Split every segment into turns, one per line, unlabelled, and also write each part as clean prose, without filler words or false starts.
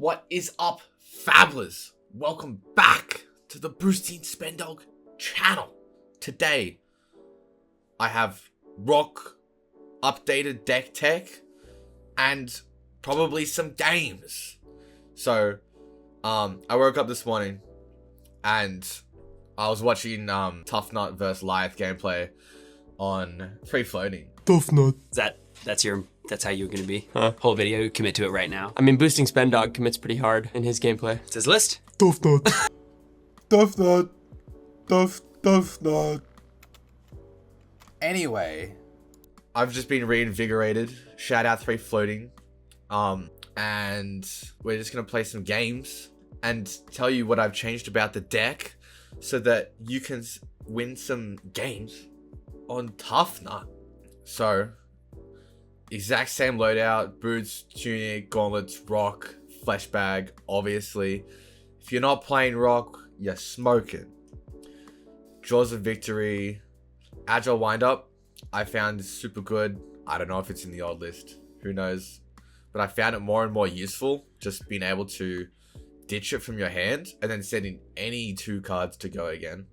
What is up, Fabblers? Welcome back to the Boosting Spendog channel. Today, I have rock, updated deck tech, and probably some games. So, I woke up this morning and I was watching Tuffnut versus Lyath gameplay on Free Floating.
Tuffnut.
That's how you're gonna be. Whole video, commit to it right now.
I mean, boosting Spendog commits pretty hard in his gameplay.
It's his list.
Tuffnut. Tuffnut. Tuffnut.
Anyway, I've just been reinvigorated. Shout out Free Floating. And we're just gonna play some games and tell you what I've changed about the deck so that you can win some games on Tuffnut. So, exact same loadout, boots, tunic, gauntlets, rock, flesh bag, obviously. If you're not playing rock, you're smoking. Jaws of Victory, agile windup, I found is super good. I don't know if it's in the old list, who knows. But I found it more and more useful, just being able to ditch it from your hand and then sending any 2 cards to go again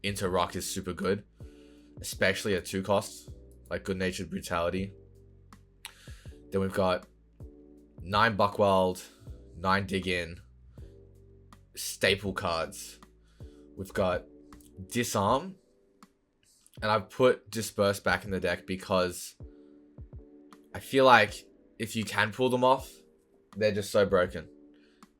into rock is super good. Especially at 2 costs, like Good Natured Brutality. Then we've got 9 Buckweld, 9 Dig In, staple cards. We've got Disarm, and I've put Disperse back in the deck because I feel like if you can pull them off, they're just so broken,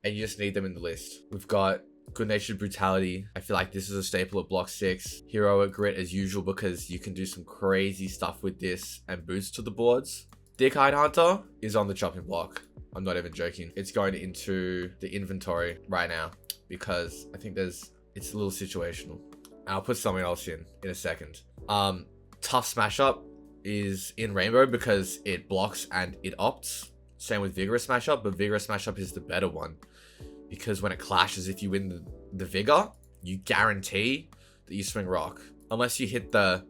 and you just need them in the list. We've got Good Natured Brutality. I feel like this is a staple at block 6. Heroic Grit as usual because you can do some crazy stuff with this and boost to the boards. Dick-Eyed Hunter is on the chopping block. I'm not even joking. It's going into the inventory right now because I think it's a little situational. I'll put something else in a second. Tough Smash Up is in Rainbow because it blocks and it opts. Same with Vigorous Smash Up, but Vigorous Smash Up is the better one because when it clashes, if you win the Vigor, you guarantee that you swing rock. Unless you hit the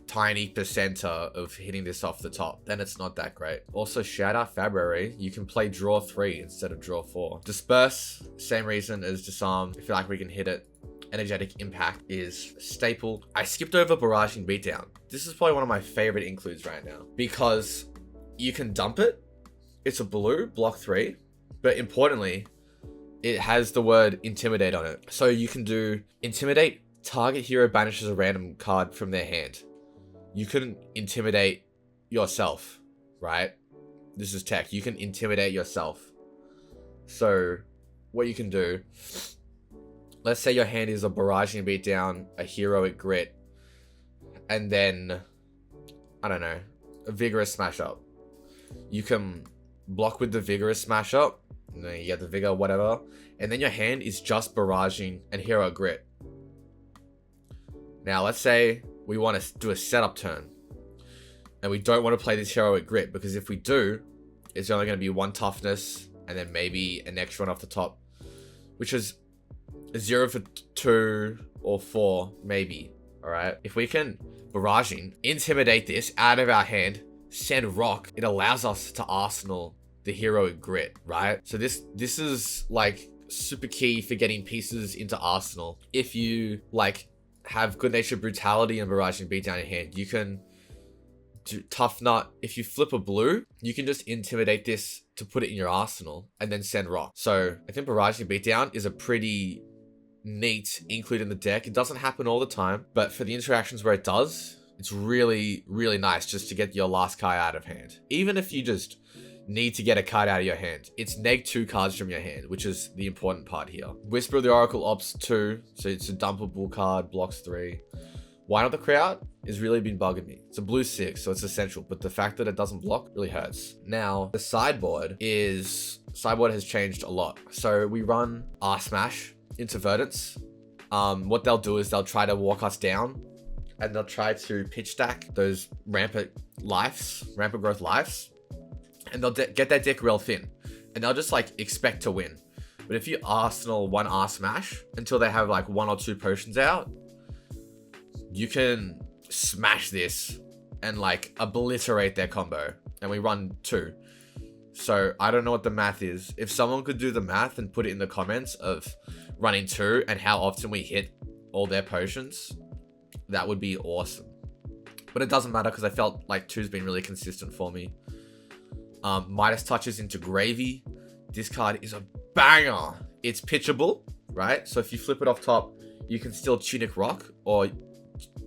tiny percenter of hitting this off the top, then it's not that great. Also, shout out February, you can play draw 3 instead of draw 4. Disperse, same reason as Disarm. I feel like we can hit it. Energetic Impact is staple. I skipped over Barraging Beatdown. This is probably one of my favorite includes right now because you can dump it. It's a blue, block 3, but importantly, it has the word Intimidate on it. So you can do Intimidate, target hero banishes a random card from their hand. You couldn't intimidate yourself, right? This is tech. You can intimidate yourself. So what you can do, let's say your hand is a Barraging Beatdown, a Heroic Grit, and then, I don't know, a Vigorous Smash Up. You can block with the Vigorous Smash Up, and then you get the Vigor, whatever, and then your hand is just Barraging and Hero Grit. Now, let's say we want to do a setup turn, and we don't want to play this Heroic Grit, because if we do, it's only going to be 1 toughness, and then maybe an extra one off the top, which is 0 for 2 or 4, maybe. Alright? If we can Barraging, intimidate this out of our hand, send rock, it allows us to arsenal the Heroic Grit, right? So this is like super key for getting pieces into arsenal. If you like have Good Natured Brutality and Barraging Beatdown in hand, you can do Tuffnut. If you flip a blue, you can just intimidate this to put it in your arsenal and then send rock. So I think Barraging Beatdown is a pretty neat include in the deck. It doesn't happen all the time, but for the interactions where it does, it's really, really nice just to get your last card out of hand. Even if you just need to get a card out of your hand, it's neg 2 cards from your hand, which is the important part here. Whisper of the Oracle ops 2, so it's a dumpable card, blocks 3. Why Not the Crowd has really been bugging me. It's a blue 6, so it's essential, but the fact that it doesn't block really hurts. Now, the sideboard has changed a lot. So we run R-Smash into Verdance. What they'll do is they'll try to walk us down, and they'll try to pitch stack those rampant growth lives, and they'll get their deck real thin, and they'll just like expect to win. But if you arsenal 1 R-Smash until they have like 1 or 2 potions out, you can smash this and like obliterate their combo. And we run 2. So I don't know what the math is. If someone could do the math and put it in the comments of running 2 and how often we hit all their potions, that would be awesome. But it doesn't matter because I felt like 2's been really consistent for me. Midas touches into Gravy. This card is a banger. It's pitchable, right? So if you flip it off top, you can still Tunic Rock or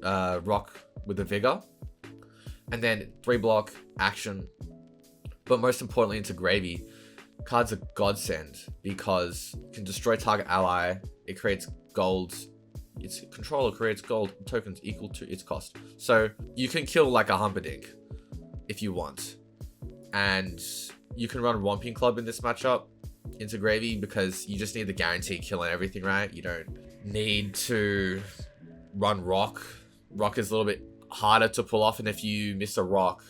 Rock with the Vigor. And then 3 block, action. But most importantly into Gravy, card's a godsend because it can destroy target ally. It creates gold. Its controller creates gold tokens equal to its cost. So you can kill like a Humperdinck if you want. And you can run Romping Club in this matchup into Gravy because you just need the guaranteed kill and everything, right? You don't need to run Rock. Rock is a little bit harder to pull off, and if you miss a Rock,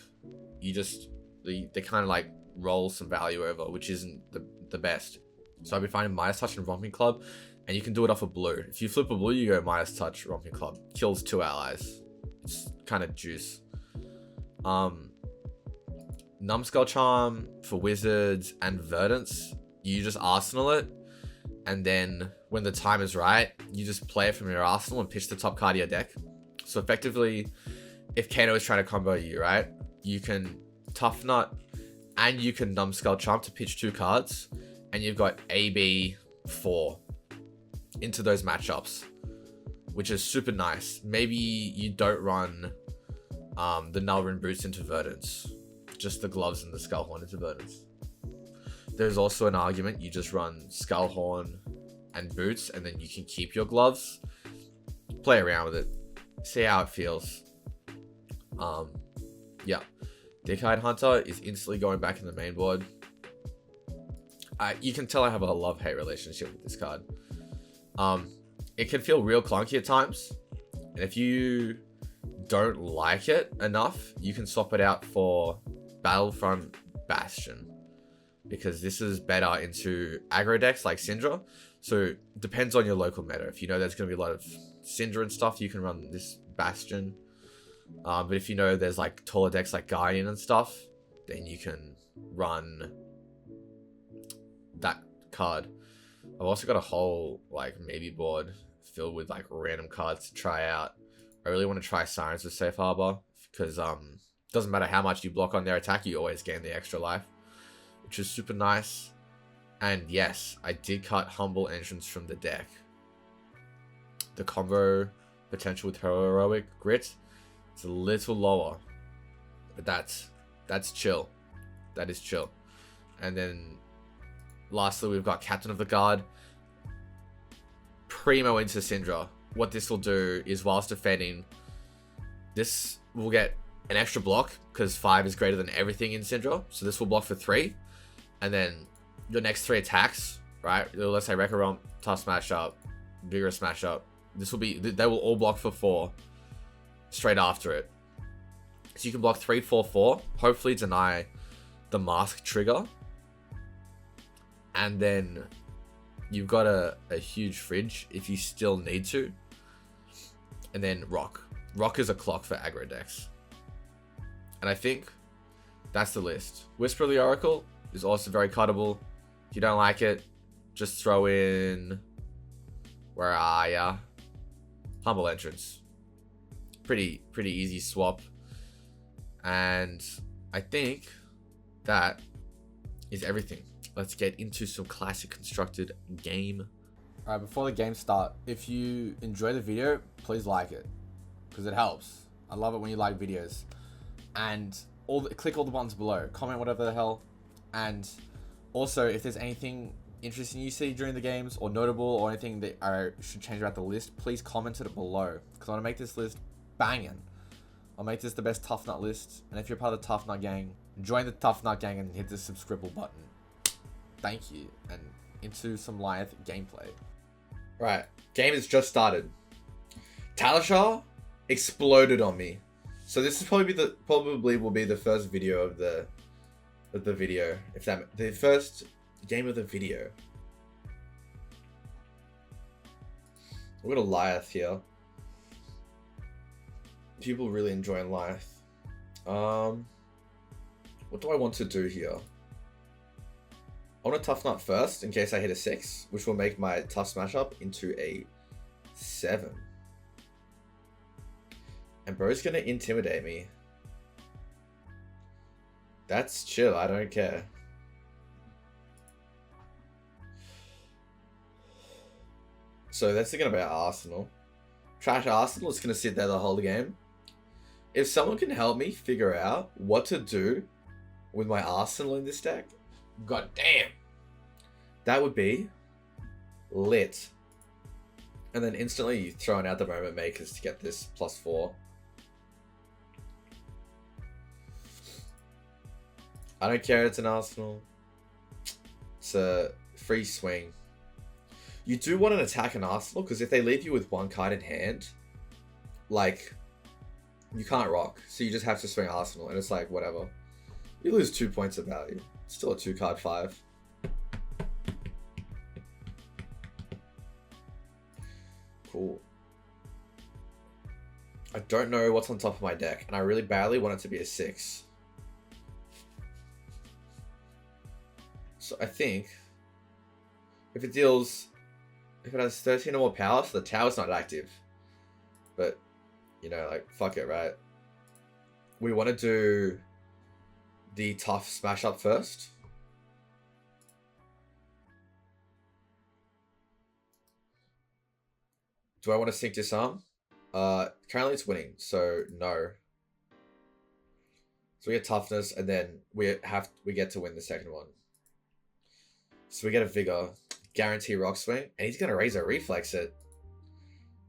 you just they kind of like roll some value over, which isn't the best. So I've been finding Midas Touch and Romping Club, and you can do it off a blue. If you flip a blue, you go Midas Touch, Romping Club. Kills 2 allies. It's kind of juice. Numbskull Charm for Wizards and Verdance. You just Arsenal it, and then when the time is right, you just play it from your arsenal and pitch the top card of your deck. So effectively, if Kano is trying to combo you, right, you can Tuffnut and you can Numbskull Charm to pitch 2 cards, and you've got AB 4 into those matchups, which is super nice. Maybe you don't run the Nulrin Boots into Verdance, just the gloves and the Skullhorn into Verdance. There's also an argument you just run Skullhorn and Boots, and then you can keep your gloves. Play around with it, see how it feels. Yeah, Dick-Eyed Hunter is instantly going back in the main board. You can tell I have a love-hate relationship with this card. It can feel real clunky at times, and if you don't like it enough, you can swap it out for Battlefront Bastion, because this is better into aggro decks like Syndra. So it depends on your local meta. If you know there's going to be a lot of Syndra and stuff, you can run this Bastion. But if you know there's like taller decks like Guardian and stuff, then you can run that card. I've also got a whole like maybe board filled with like random cards to try out. I really want to try Sirens with Safe Harbor because doesn't matter how much you block on their attack, you always gain the extra life, which is super nice. And yes, I did cut Humble Entrance from the deck. The combo potential with Heroic Grit, it's a little lower, but that's chill. That is chill. And then lastly, we've got Captain of the Guard. Primo into Syndra. What this will do is, whilst defending, this will get an extra block because 5 is greater than everything in Syndra. So this will block for 3. And then your next 3 attacks, right? Let's say Wrecker Romp, Tough Smash Up, Vigorous Smash Up. This will be, they will all block for 4 straight after it. So you can block 3, 4, 4. Hopefully deny the mask trigger. And then you've got a huge fridge if you still need to. And then Rock. Rock is a clock for aggro decks. And I think that's the list. Whisper of the Oracle is also very cuttable. If you don't like it, just throw in... Where are ya? Humble Entrance. Pretty easy swap. And I think that is everything. Let's get into some classic constructed game. Alright, before the game start, if you enjoy the video, please like it, because it helps. I love it when you like videos. And click all the buttons below. Comment whatever the hell. And also, if there's anything interesting you see during the games, or notable, or anything that I should change about the list, please comment it below, because I want to make this list banging. I'll make this the best Tuffnut list. And if you're part of the Tuffnut gang, join the Tuffnut gang and hit the subscribe button. Thank you, and into some Lyath gameplay. Right, game has just started. Talishar exploded on me, so this is probably will be the first video of the video. If that the first game of the video. We've got a Lyath here. People really enjoying Lyath. What do I want to do here? I want to Tuffnut first in case I hit a 6, which will make my Tough Smash Up into a 7. And bro's gonna intimidate me. That's chill, I don't care. So that's gonna be our Arsenal. Trash Arsenal is gonna sit there the whole game. If someone can help me figure out what to do with my Arsenal in this deck, god damn, that would be lit. And then instantly you throwing out the moment makers to get this +4. I don't care, it's an Arsenal. It's a free swing. You do want to attack an Arsenal, because if they leave you with one card in hand, like, you can't rock. So you just have to swing Arsenal, and it's like, whatever. You lose 2 points of value. It's still a 2-card 5. Cool. I don't know what's on top of my deck, and I really badly want it to be a 6. So I think if it has 13 or more power, so the tower's not active. But, you know, like, fuck it, right? We want to do the tough smash up first. Do I want to sync disarm? Currently it's winning, so no. So we get toughness, and then we get to win the second one. So we get a vigor, guarantee rock swing, and he's gonna raise a reflex it.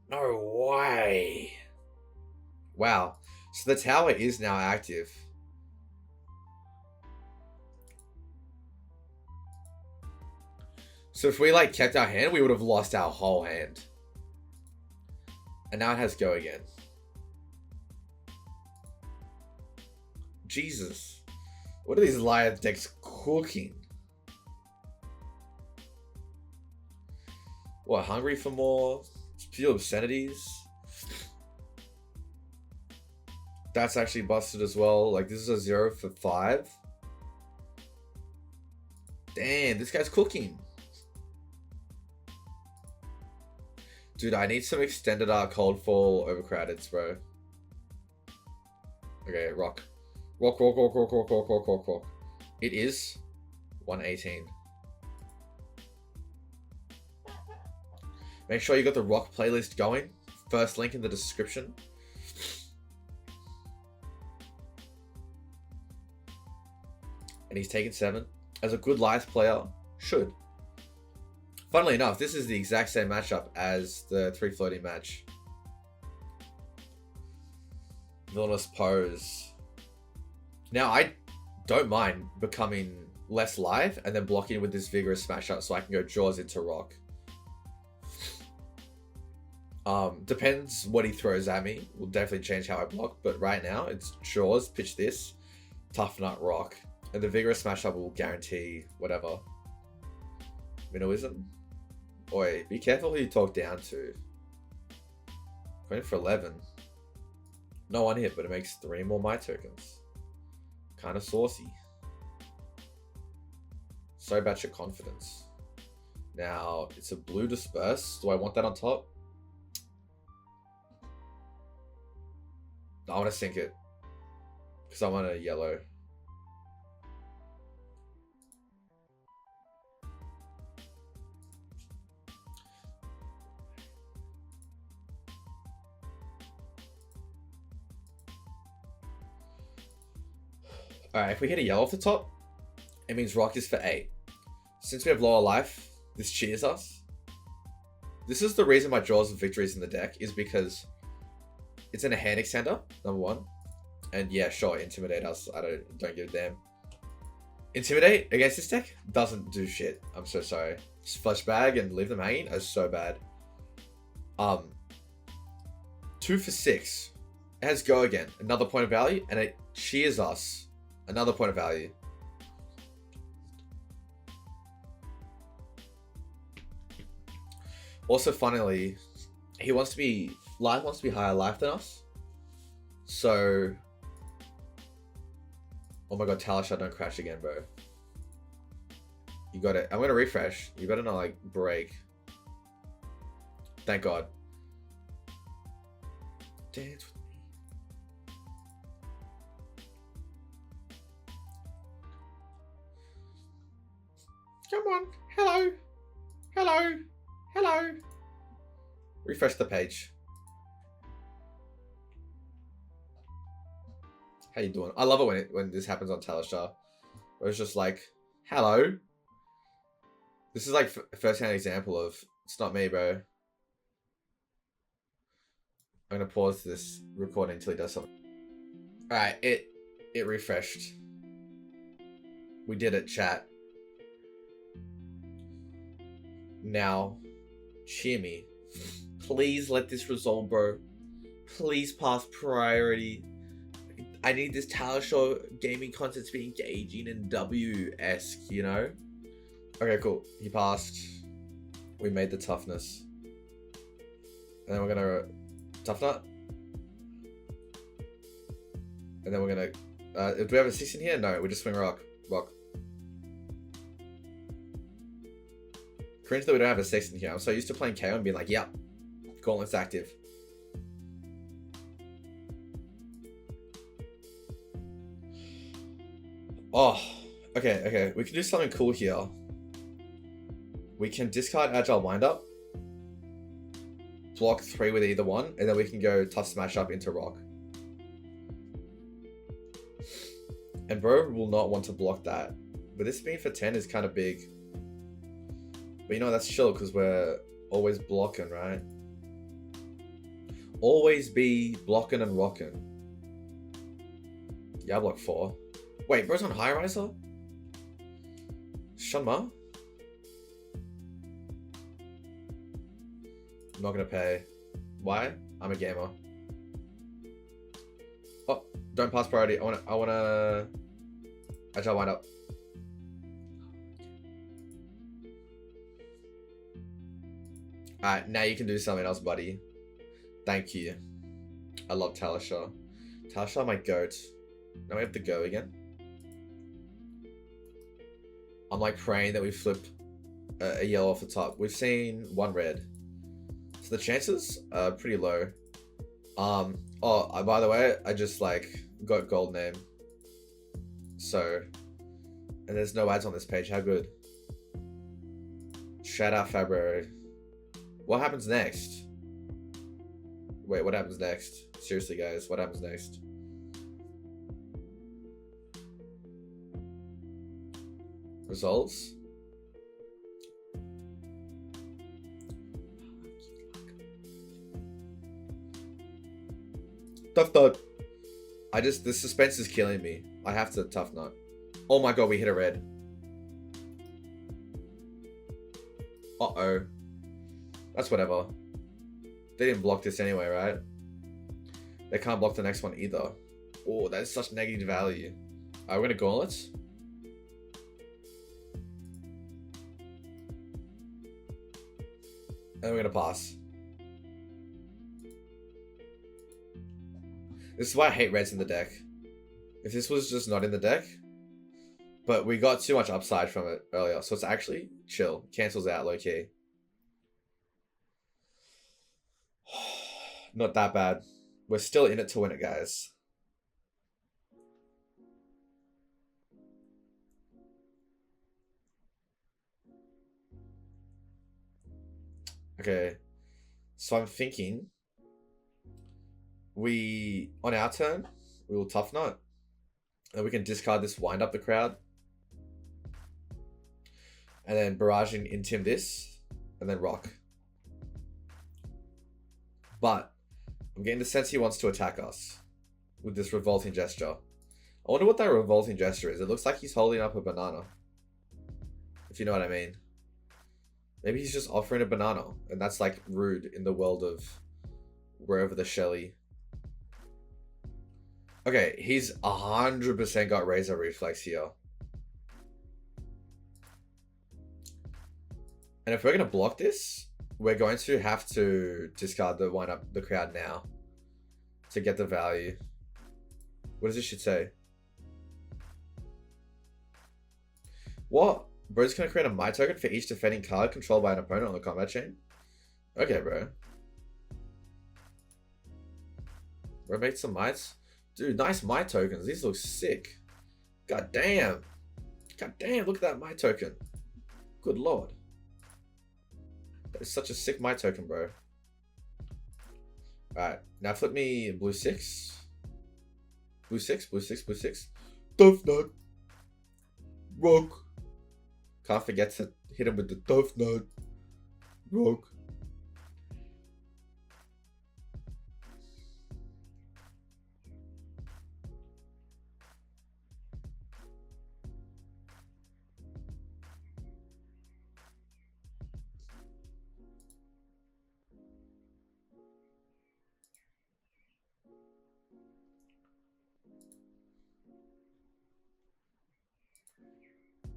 No way. Wow. So the tower is now active. So if we like kept our hand, we would have lost our whole hand. And now it has go again. Jesus. What are these Lyath decks cooking? What, hungry for more? Pure obscenities? That's actually busted as well. Like, this is a 0 for 5. Damn, this guy's cooking. Dude, I need some extended cold fall overcrowdeds, bro. Okay, rock. Rock, rock, rock, rock, rock, rock, rock, rock, rock. It is 118. Make sure you got the rock playlist going. First link in the description. And he's taken 7. As a good Lyath player, should. Funnily enough, this is the exact same matchup as the 3 floating match. Villainous pose. Now, I don't mind becoming less Lyath and then blocking with this vigorous smash up so I can go jaws into rock. Depends what he throws at me. Will definitely change how I block, but right now it's jaws, pitch this, Tuffnut rock, and the vigorous smash up will guarantee whatever. Minnowism. Oi, be careful who you talk down to. Going for 11. No one hit, but it makes 3 more my tokens. Kind of saucy. Sorry about your confidence. Now, it's a blue disperse. Do I want that on top? I want to sink it. Because I want a yellow. Alright, if we hit a yellow off the top, it means rock is for 8. Since we have lower life, this cheers us. This is the reason my draws of victories in the deck, is because it's in a hand extender, number 1. And yeah, sure, intimidate us. I don't give a damn. Intimidate against this deck doesn't do shit. I'm so sorry. Flush bag and leave them hanging are so bad. 2 for 6. It has go again. Another point of value, and it cheers us. Another point of value. Also, funnily, Lyath wants to be higher life than us. So, oh my god, Talishar, don't crash again, bro. You got it. I'm gonna refresh. You better not like break. Thank God. Dance with me. Come on. Hello. Hello. Hello. Refresh the page. How you doing? I love it when this happens on Talishar. Where it's just like, hello. This is like first-hand example of, it's not me, bro. I'm gonna pause this recording until he does something. Alright, it refreshed. We did it, chat. Now, cheer me. Please let this resolve, bro. Please pass priority. I need this Talishar gaming content to be engaging and W-esque, you know? Okay, cool. He passed. We made the toughness. And then we're gonna Tuffnut. And then we're gonna do we have a 6 in here? No, we just swing rock. Cringe that we don't have a 6 in here. I'm so used to playing KO and being like, yep, gauntlet's active. Oh, okay. We can do something cool here. We can discard Agile Windup, block 3 with either one, and then we can go Tough Smash Up into Rock. And bro will not want to block that. But this being for 10 is kind of big. But you know, that's chill because we're always blocking, right? Always be blocking and rocking. Yeah, I block 4. Wait, bro's on High Riser? Shanma? I'm not gonna pay. Why? I'm a gamer. Oh, don't pass priority. I wanna Agile Wind Up. Alright, now you can do something else, buddy. Thank you. I love Talishar. Talishar, my goat. Now we have to go again. I'm like praying that we flip a yellow off the top. We've seen 1 red. So the chances are pretty low. By the way, I just like got gold name. So, and there's no ads on this page. How good. Shout out February. What happens next? Wait, what happens next? Seriously, guys, what happens next? Results? Tuffnut. The suspense is killing me. I have to Tuffnut. Oh my god, we hit a red. Uh-oh. That's whatever. They didn't block this anyway, right? They can't block the next one either. Oh, that is such negative value. Alright, we're gonna gauntlets. And we're gonna pass. This is why I hate reds in the deck. If this was just not in the deck, but we got too much upside from it earlier, so it's actually chill. Cancels out low key. Not that bad. We're still in it to win it, guys. Okay. So I'm thinking on our turn, we will Tuffnut. And we can discard this, wind up the crowd. And then barraging intim this. And then rock. But I'm getting the sense he wants to attack us with this revolting gesture. I wonder what that revolting gesture is. It looks like he's holding up a banana. If you know what I mean. Maybe he's just offering a banana. And that's like rude in the world of wherever the Shelly. Okay, he's 100% got Razor Reflex here. And if we're going to block this, we're going to have to discard the wind up the crowd now to get the value. What does this shit say? What? Bro's gonna create a my token for each defending card controlled by an opponent on the combat chain. Okay, bro. Bro made some mites. Dude, nice my tokens. These look sick. God damn. God damn, look at that my token. Good lord. That is such a sick my token, bro. Alright, now flip me blue 6. Blue 6, blue 6, blue 6. Tuffnut. Rock. Can't forget to hit him with the Tuffnut. Rock.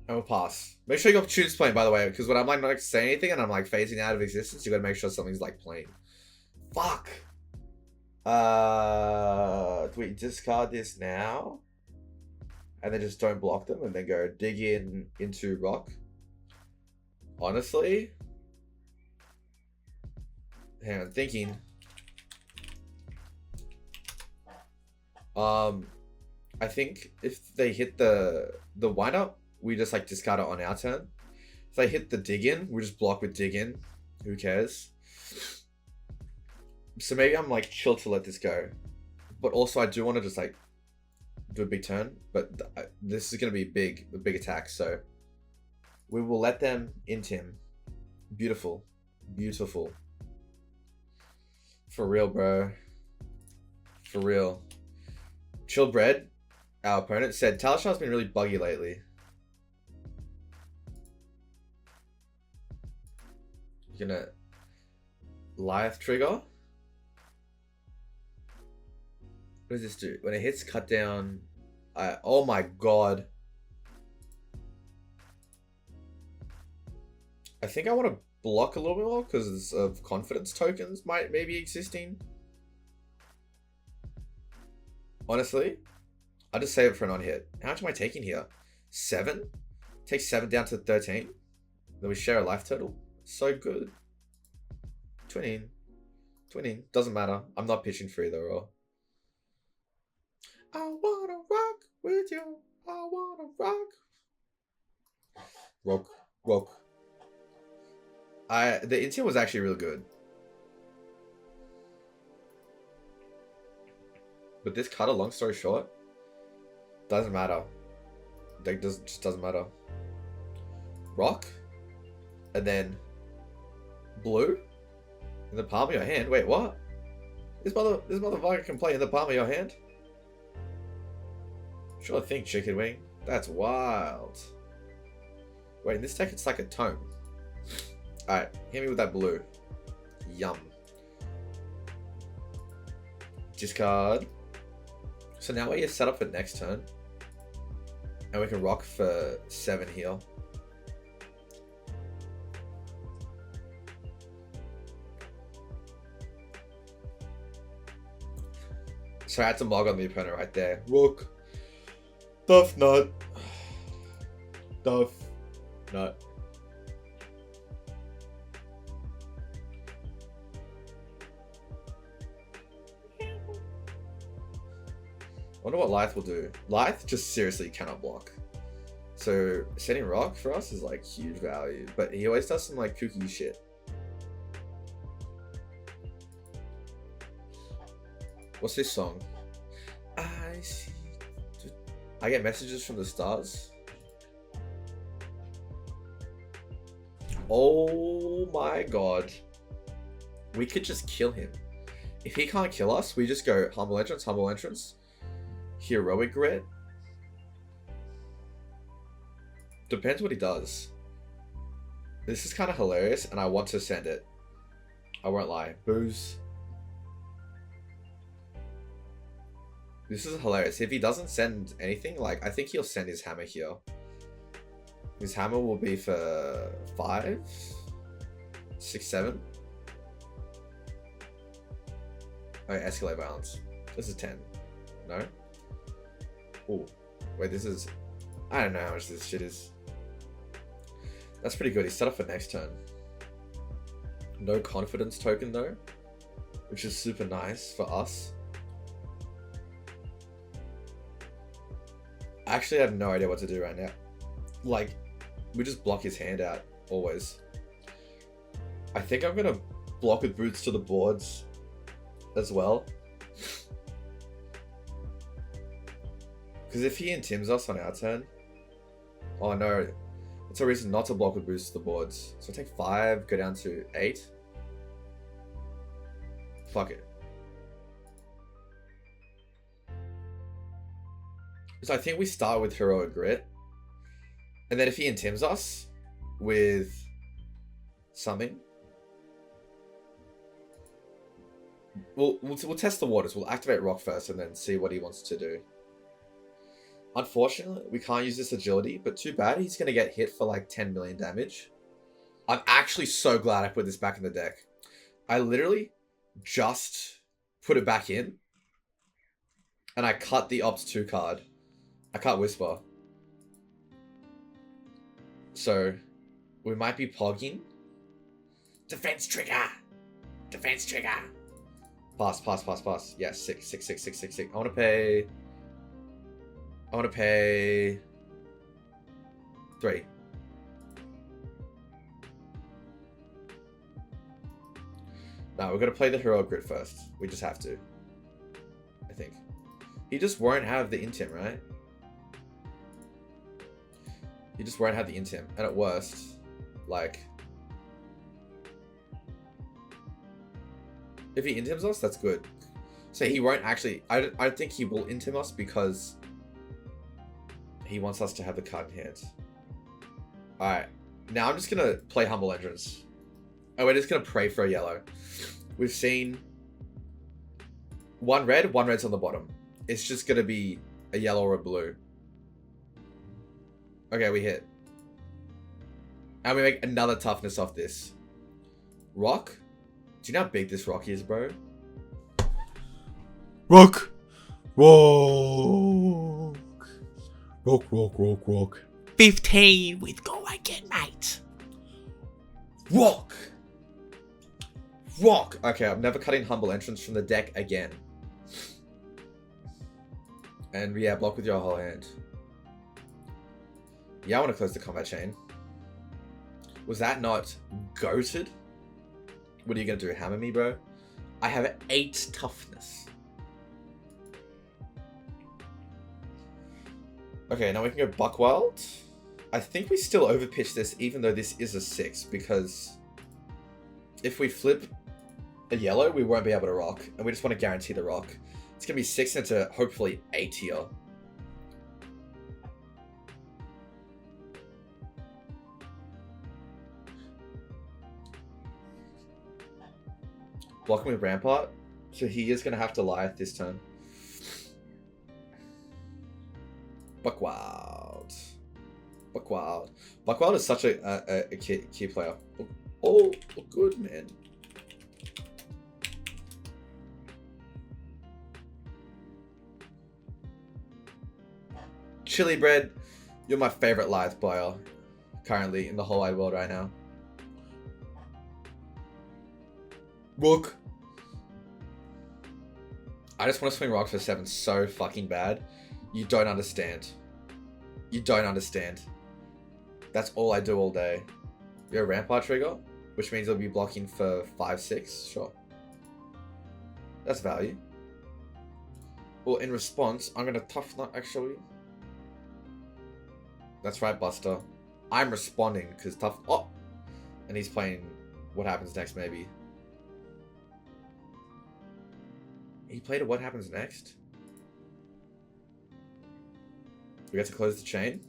I will pass. Make sure your opportunity's playing, by the way, because when I'm like not saying anything and I'm like phasing out of existence, you gotta make sure something's like playing. Fuck. Do we discard this now? And then just don't block them and then go dig into rock? Honestly? Hang on, thinking. I think if they hit the wind up, we just like discard it on our turn. If they hit the dig in, we just block with dig in. Who cares? So maybe I'm like chill to let this go. But also I do want to just like do a big turn. But this is going to be a big attack. So we will let them int him. Beautiful. Beautiful. For real, bro. For real. Chillbred, our opponent, said Talishah's been really buggy lately. Gonna Lyath trigger. What does this do? When it hits cut down, oh my god. I think I want to block a little bit more because of confidence tokens maybe existing. Honestly, I'll just save it for an on-hit. How much am I taking here? 7? Take 7 down to 13. Then we share a life total. So good. Twinning. Twinning. Doesn't matter. I'm not pitching for either or. I wanna rock with you. I wanna rock. Rock. Rock. The intel was actually really good. But this cutter, long story short, doesn't matter. Deck just doesn't matter. Rock. And then blue in the palm of your hand. Wait, what? This motherfucker can play in the palm of your hand? Sure thing, chicken wing. That's wild. Wait, in this deck it's like a tome. Alright, hit me with that blue. Yum. Discard. So now we're set up for next turn. And we can rock for 7 heal. So I had to log on the opponent right there. Rook. Tuffnut. Tuffnut. I wonder what Lyath will do. Lyath just seriously cannot block. So setting rock for us is like huge value. But he always does some like kooky shit. What's this song? I see. I get messages from the stars. Oh my god. We could just kill him. If he can't kill us, we just go humble entrance, heroic grit. Depends what he does. This is kind of hilarious and I want to send it. I won't lie. Booze. This is hilarious. If he doesn't send anything, like, I think he'll send his hammer here. His hammer will be for 5, 6, 7. Oh, escalate violence. This is 10. No? Oh, wait, this is... I don't know how much this shit is. That's pretty good. He's set up for next turn. No confidence token though, which is super nice for us. Actually, I have no idea what to do right now. Like, we just block his hand out, always. I think I'm gonna block with Boots to the boards as well. Because if he intims us on our turn... Oh no, it's a reason not to block with Boots to the boards. So I take 5, go down to 8. Fuck it. So I think we start with Heroic Grit. And then if he intims us with something, we'll test the waters. We'll activate Rock first and then see what he wants to do. Unfortunately, we can't use this agility, but too bad. He's going to get hit for like 10 million damage. I'm actually so glad I put this back in the deck. I literally just put it back in and I cut the Opt 2 card. I cut Whisper. So we might be pogging. Defense trigger. Defense trigger. Pass, pass, pass, pass. Yes, 6, 6, 6, 6, 6, 6. I want to pay 3. No, we're going to play the Heroic Grit first. We just have to. I think. He just won't have the intim, right? He just won't have the intim. And at worst, like... If he intims us, that's good. So he won't actually... I think he will intim us because... He wants us to have the card in hand. Alright. Now I'm just going to play Humble Entrance. Oh, we're just going to pray for a yellow. We've seen... 1 red, 1 red's on the bottom. It's just going to be a yellow or a blue. Okay, we hit. And we make another toughness off this. Rock? Do you know how big this rock is, bro?
Rock! Rock! Rock, rock, rock, rock.
15 with go again, mate.
Rock! Rock! Okay, I'm never cutting Humble Entrance from the deck again. And yeah, block with your whole hand. Yeah, I want to close the combat chain. Was that not goated? What are you going to do? Hammer me, bro? I have 8 toughness. Okay, now we can go Buckwild. I think we still overpitch this, even though this is a 6, because if we flip a yellow, we won't be able to rock, and we just want to guarantee the rock. It's going to be 6 into hopefully 8 here. Blocking with Rampart, so he is going to have to Lyath this turn. Buckwild. Buckwild. Buckwild is such a key player. Oh, good, man. Chili Bread, you're my favorite Lyath player currently in the whole wide world right now. Rook. I just want to swing Rock for 7 so fucking bad. You don't understand. You don't understand. That's all I do all day. You're a Rampart trigger, which means I'll be blocking for 5, 6. Sure. That's value. Well, in response, I'm going to Tuffnut actually. That's right, Buster. I'm responding because Tuff... Oh! And he's playing What Happens Next, maybe. He played a What Happens Next? We got to close the chain?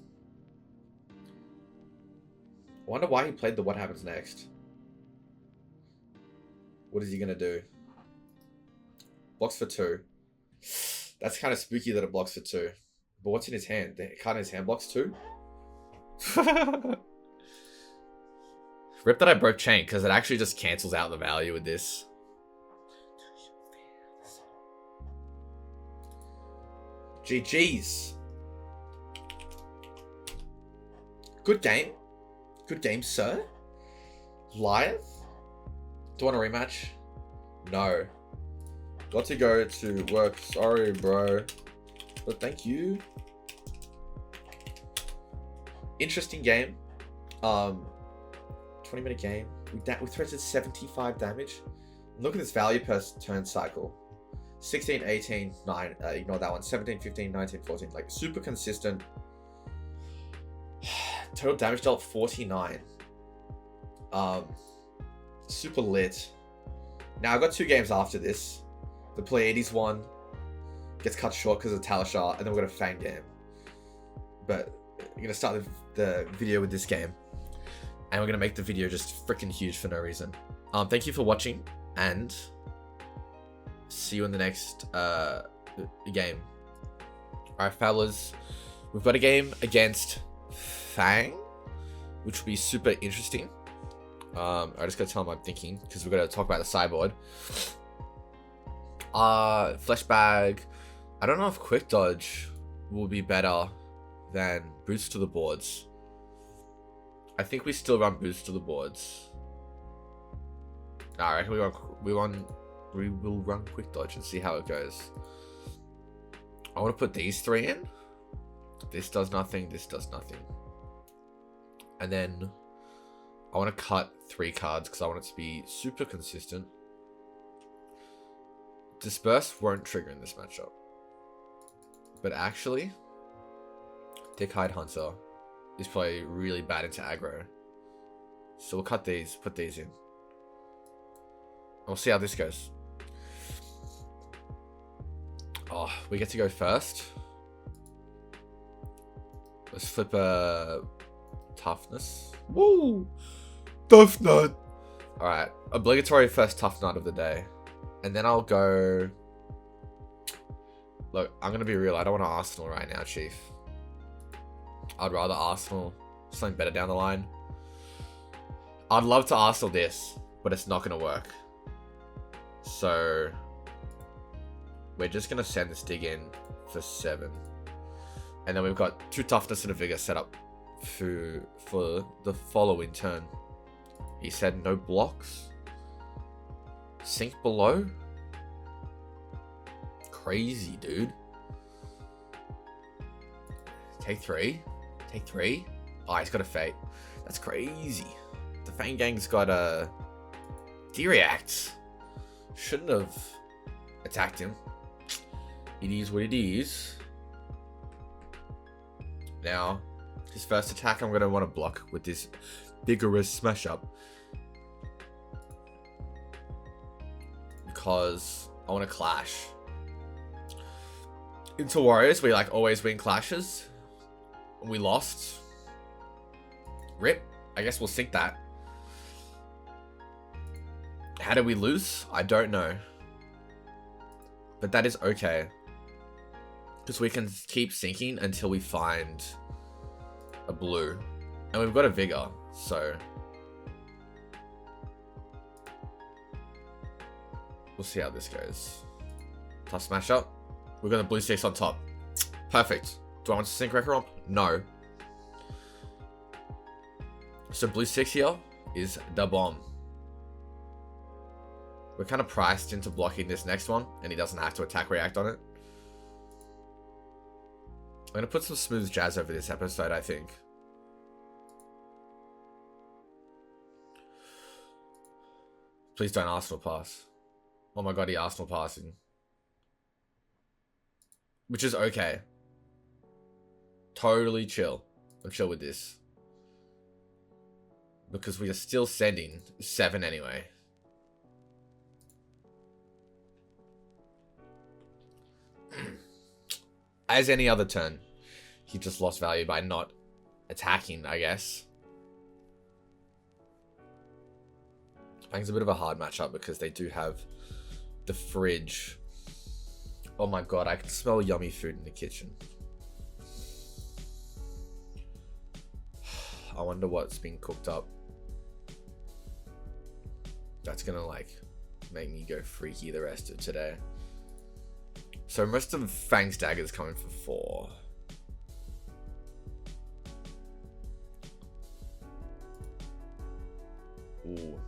I wonder why he played the What Happens Next. What is he going to do? Blocks for 2. That's kind of spooky that it blocks for 2. But what's in his hand? The card in his hand blocks 2? Rip that I broke chain, because it actually just cancels out the value with this. GG's. Good game. Good game, sir. Lyath? Do you want a rematch? No. Got to go to work. Sorry, bro. But thank you. Interesting game. 20-minute game. We threatened 75 damage. Look at this value per turn cycle. 16, 18, 9. Ignore that one. 17, 15, 19, 14. Like, super consistent. Total damage dealt 49. Super lit. Now, I've got 2 games after this. The Pleiades one gets cut short because of Talishar, and then we've got a Fang game. But I'm going to start the video with this game. And we're going to make the video just freaking huge for no reason. Thank you for watching, and see you in the next game. Alright, fellas. We've got a game against Fang, which will be super interesting. I just gotta tell him I'm thinking, because we're gonna talk about the sideboard. Flesh bag. I don't know if quick dodge will be better than boots to the boards. I think we still run boots to the boards. Alright, we will run quick dodge and see how it goes. I want to put these 3 in. This does nothing, this does nothing. And then I want to cut 3 cards because I want it to be super consistent. Disperse won't trigger in this matchup. But actually, Dick Hide Hunter is probably really bad into aggro. So we'll cut these, put these in. We'll see how this goes. Oh, we get to go first. Let's flip a toughness.
Woo! Tuffnut!
Alright, obligatory first Tuffnut of the day. And then I'll go... Look, I'm going to be real. I don't want to Arsenal right now, Chief. I'd rather Arsenal something better down the line. I'd love to Arsenal this, but it's not going to work. So we're just going to send this dig in for 7. And then we've got 2 toughness and a vigor set up for the following turn. He said no blocks. Sink below. Crazy, dude. Take 3. Take 3. Oh, he's got a fate. That's crazy. The Fang Gang's got a D-react. Shouldn't have attacked him. It is what it is. Now, his first attack I'm going to want to block with this vigorous smash up. Because I want to clash. Into Warriors, we like always win clashes. We lost. RIP. I guess we'll sink that. How did we lose? I don't know. But that is okay. Because we can keep sinking until we find a blue. And we've got a vigor, so... We'll see how this goes. Tough smash up. We've got a blue 6 on top. Perfect. Do I want to sync Recromp? No. So blue 6 here is the bomb. We're kind of priced into blocking this next one, and he doesn't have to attack react on it. I'm going to put some smooth jazz over this episode, I think. Please don't Arsenal pass. Oh my god, he Arsenal passing. Which is okay. Totally chill. I'm chill with this. Because we are still sending 7 anyway. As any other turn, he just lost value by not attacking, I guess. Fang's a bit of a hard matchup because they do have the fridge. Oh my god, I can smell yummy food in the kitchen. I wonder what's being cooked up. That's gonna like make me go freaky the rest of today. So most of Fang's daggers coming for 4. Ooh.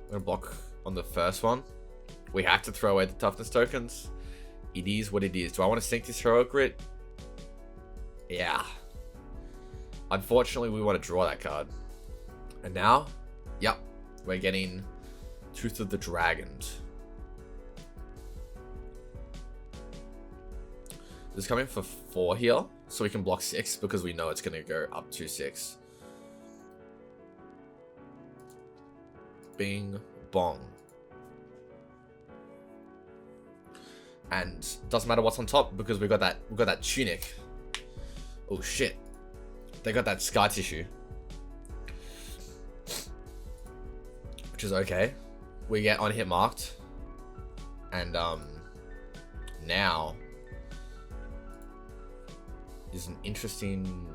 I'm gonna block on the first one. We have to throw away the toughness tokens. It is what it is. Do I want to sink this heroic grit? Yeah. Unfortunately, we want to draw that card. And now, yep, we're getting Tooth of the Dragon. This is coming for 4 here, so we can block 6 because we know it's going to go up to 6. Bing bong. And doesn't matter what's on top because we got that tunic. Oh shit. They got that scar tissue. Which is okay. We get on hit marked. And now is an interesting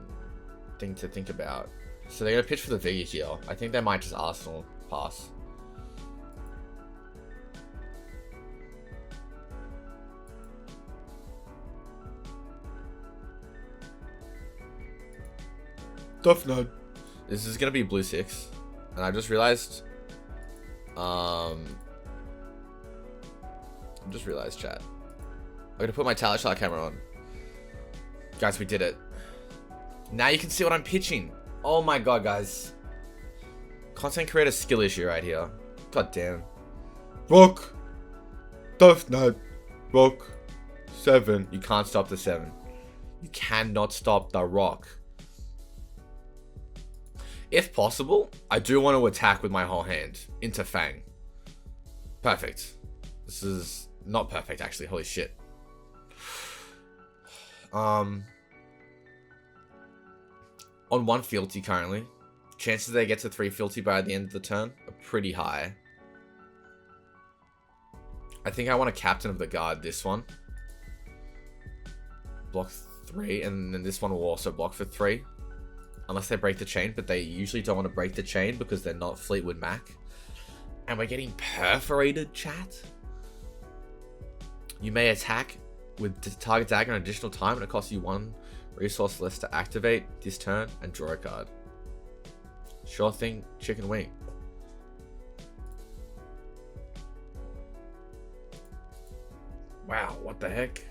thing to think about. So they're gonna pitch for the Vigor here. I think they might just Arsenal pass.
Tuffnut.
This is gonna be blue 6, and I just realized, chat. I'm gonna put my talent shot camera on. Guys, we did it. Now you can see what I'm pitching. Oh my god, guys. Content creator skill issue right here. God damn.
Rock. Tuffnut. Rock. 7.
You can't stop the 7. You cannot stop the rock. If possible, I do want to attack with my whole hand into Fang. Perfect. This is not perfect, actually. Holy shit. On 1 fealty currently. Chances they get to 3 fealty by the end of the turn are pretty high. I think I want a Captain of the Guard this one. Block 3, and then this one will also block for 3. Unless they break the chain, but they usually don't want to break the chain because they're not Fleetwood Mac. And we're getting perforated, chat. You may attack with the target dagger an additional time, and it costs you 1 resource less to activate this turn and draw a card. Sure thing, chicken wing. Wow, what the heck?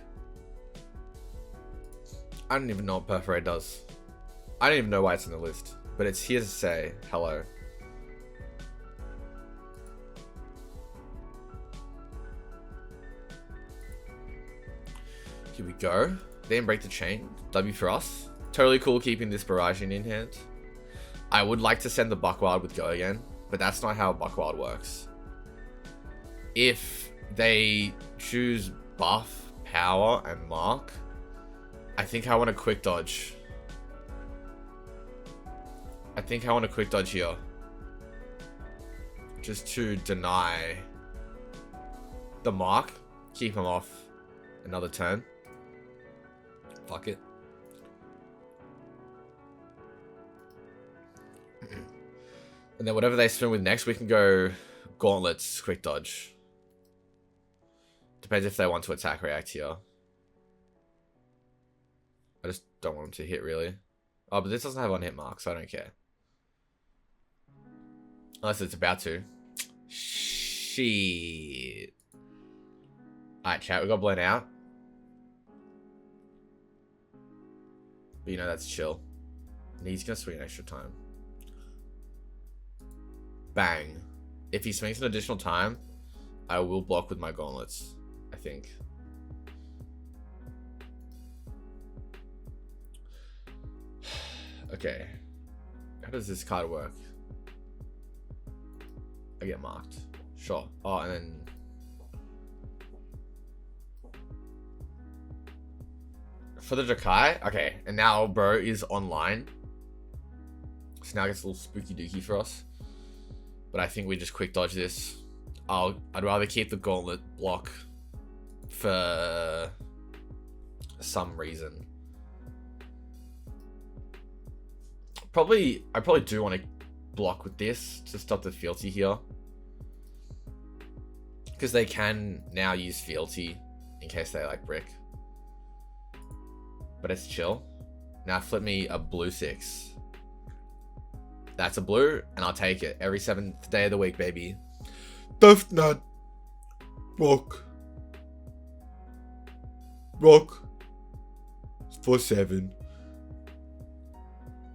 I don't even know what perforate does. I don't even know why it's in the list, but it's here to say hello. Here we go. They didn't break the chain. W for us. Totally cool keeping this barraging in hand. I would like to send the Buckwild with Go again, but that's not how Buckwild works. If they choose buff, power, and mark, I think I want to quick dodge. I think I want to quick dodge here. Just to deny the mark. Keep him off another turn. Fuck it. And then whatever they spin with next, we can go gauntlets, quick dodge. Depends if they want to attack react here. I just don't want them to hit really. Oh, but this doesn't have on hit mark, so I don't care. Unless it's about to. Shit. Alright, chat, we got blown out. But you know, that's chill. And he's gonna swing an extra time. Bang. If he swings an additional time, I will block with my gauntlets, I think. Okay. How does this card work? I get marked. Sure. Oh, and then... For the Drakai? Okay. And now bro is online. So now it gets a little spooky dooky for us. But I think we just quick dodge this. I'd rather keep the gauntlet block for some reason. I probably do want to block with this to stop the fealty here. Because they can now use fealty in case they like brick. But it's chill. Now flip me a blue 6. That's a blue, and I'll take it. Every 7th day of the week, baby.
Tuffnut. Rock. Rock. For 7.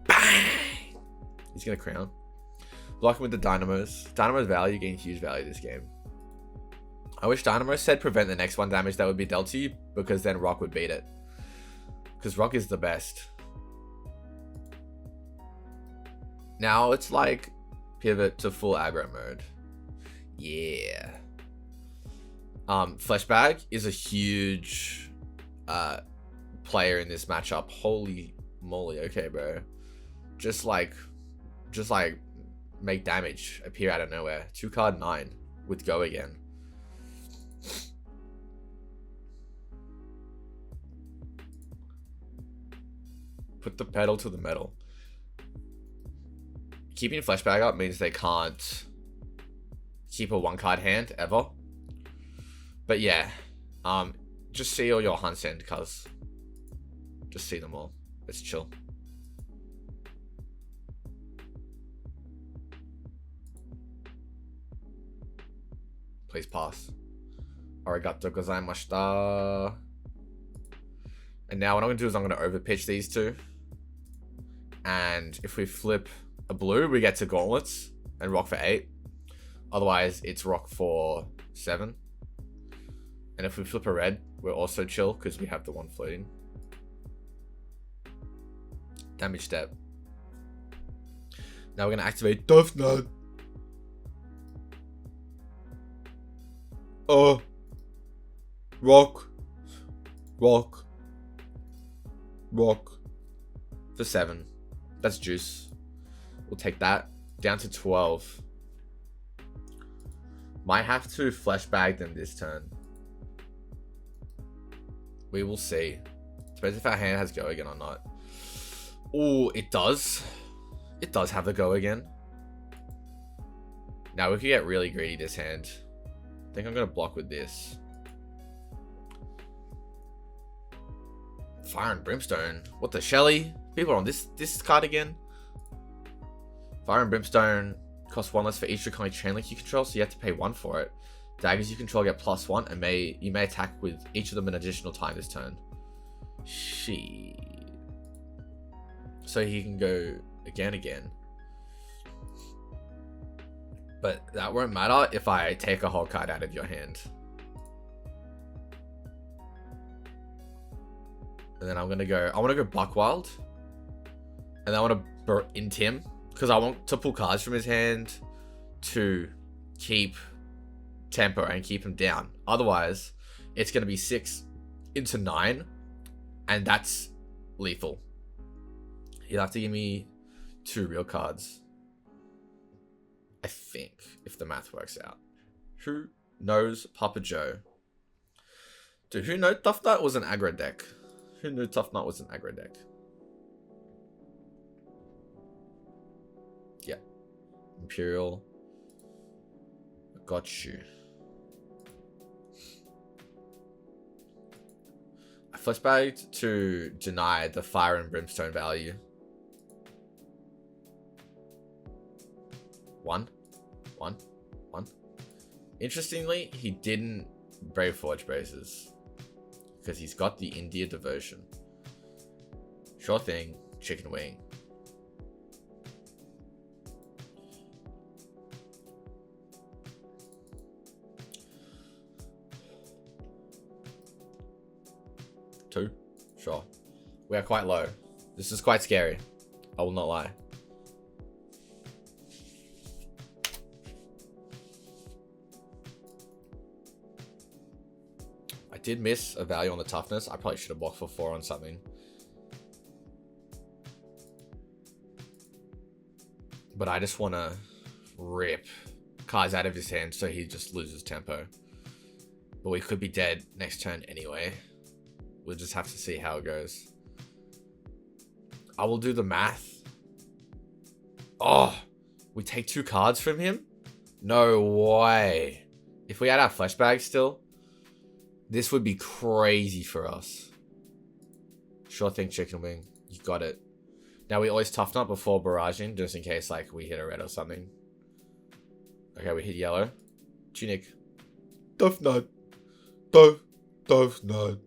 Bang! He's gonna crown. Block him with the Dynamos. Dynamo's value, gain huge value this game. I wish Dynamo said prevent the next 1 damage that would be dealt to you, because then Rock would beat it. Because Rock is the best. Now it's like pivot to full aggro mode. Yeah. Fleshbag is a huge player in this matchup. Holy moly. Okay, bro. Just like make damage appear out of nowhere. 2 card 9 with go again. Put the pedal to the metal. Keeping Fleshbag up means they can't keep a 1 card hand ever. But yeah, just see all your hunts end, cuz. Just see them all. Let's chill. Please pass. Arigato gozaimashita. And now what I'm going to do is I'm going to overpitch these two. And if we flip a blue, we get to gauntlets and rock for 8. Otherwise, it's rock for 7. And if we flip a red, we're also chill because we have the 1 floating. Damage step. Now we're going to activate
Tuffnut. Rock. Rock. Rock.
for 7. That's juice. We'll take that. Down to 12. Might have to fleshbag them this turn. We will see. Depends if our hand has go again or not. Oh, it does. It does have the go again. Now we could get really greedy this hand. I think I'm going to block with this. Fire and Brimstone. What the Shelly? People are on this card again. Fire and Brimstone cost 1 less for each draconic chain link you control, so you have to pay 1 for it. Daggers you control get +1, and you may attack with each of them an additional time this turn. Shit. So he can go again. But that won't matter if I take a whole card out of your hand. And then I want to go Buckwild. And then I want to int him. Because I want to pull cards from his hand to keep tempo and keep him down. Otherwise, it's going to be 6 into 9. And that's lethal. You'll have to give me 2 real cards. I think, if the math works out. Who knows Papa Joe? Dude, who knew Tuffnut was an aggro deck? Who knew Tuffnut was an aggro deck? Yeah. Imperial. Got you. I flashbagged to deny the Fire and Brimstone value. 1. Interestingly, he didn't Brave Forge Braces. Because he's got the India Devotion. Sure thing, chicken wing. Two? Sure. We are quite low. This is quite scary. I will not lie. I did miss a value on the toughness. I probably should have blocked for 4 on something. But I just want to rip cards out of his hand so he just loses tempo. But we could be dead next turn anyway. We'll just have to see how it goes. I will do the math. Oh, we take 2 cards from him? No way. If we had our flashbag still, this would be crazy for us. Sure thing, chicken wing. You got it. Now we always Tuffnut before barraging, just in case like we hit a red or something. Okay, we hit yellow. Tunic.
Tuffnut. Tuffnut.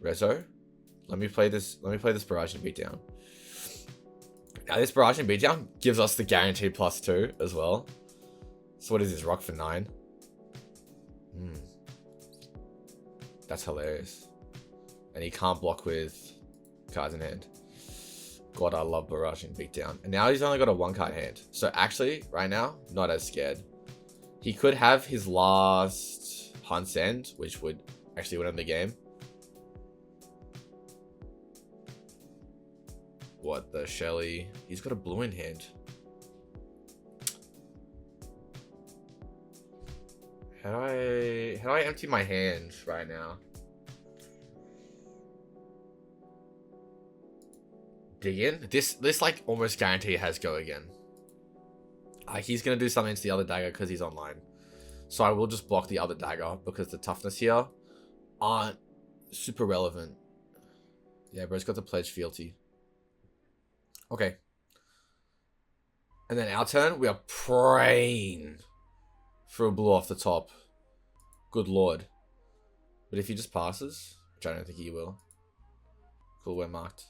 Rezo. Let me play this barraging beatdown. Now this barraging beatdown gives us the guaranteed +2 as well. So what is this? Rock for 9. That's hilarious. And he can't block with cards in hand. God, I love barraging beatdown. And now he's only got a 1-card hand. So actually, right now, not as scared. He could have his last Hunt's End, which would actually win him the game. What the Shelly? He's got a blue in hand. How do I empty my hand right now? Dig in. This like almost guarantee has go again. He's gonna do something to the other dagger because he's online. So I will just block the other dagger because the toughness here aren't super relevant. Yeah, bro's got the pledge fealty. Okay. And then our turn, we are praying for a blue off the top. Good lord. But if he just passes, which I don't think he will. Cool, we're marked.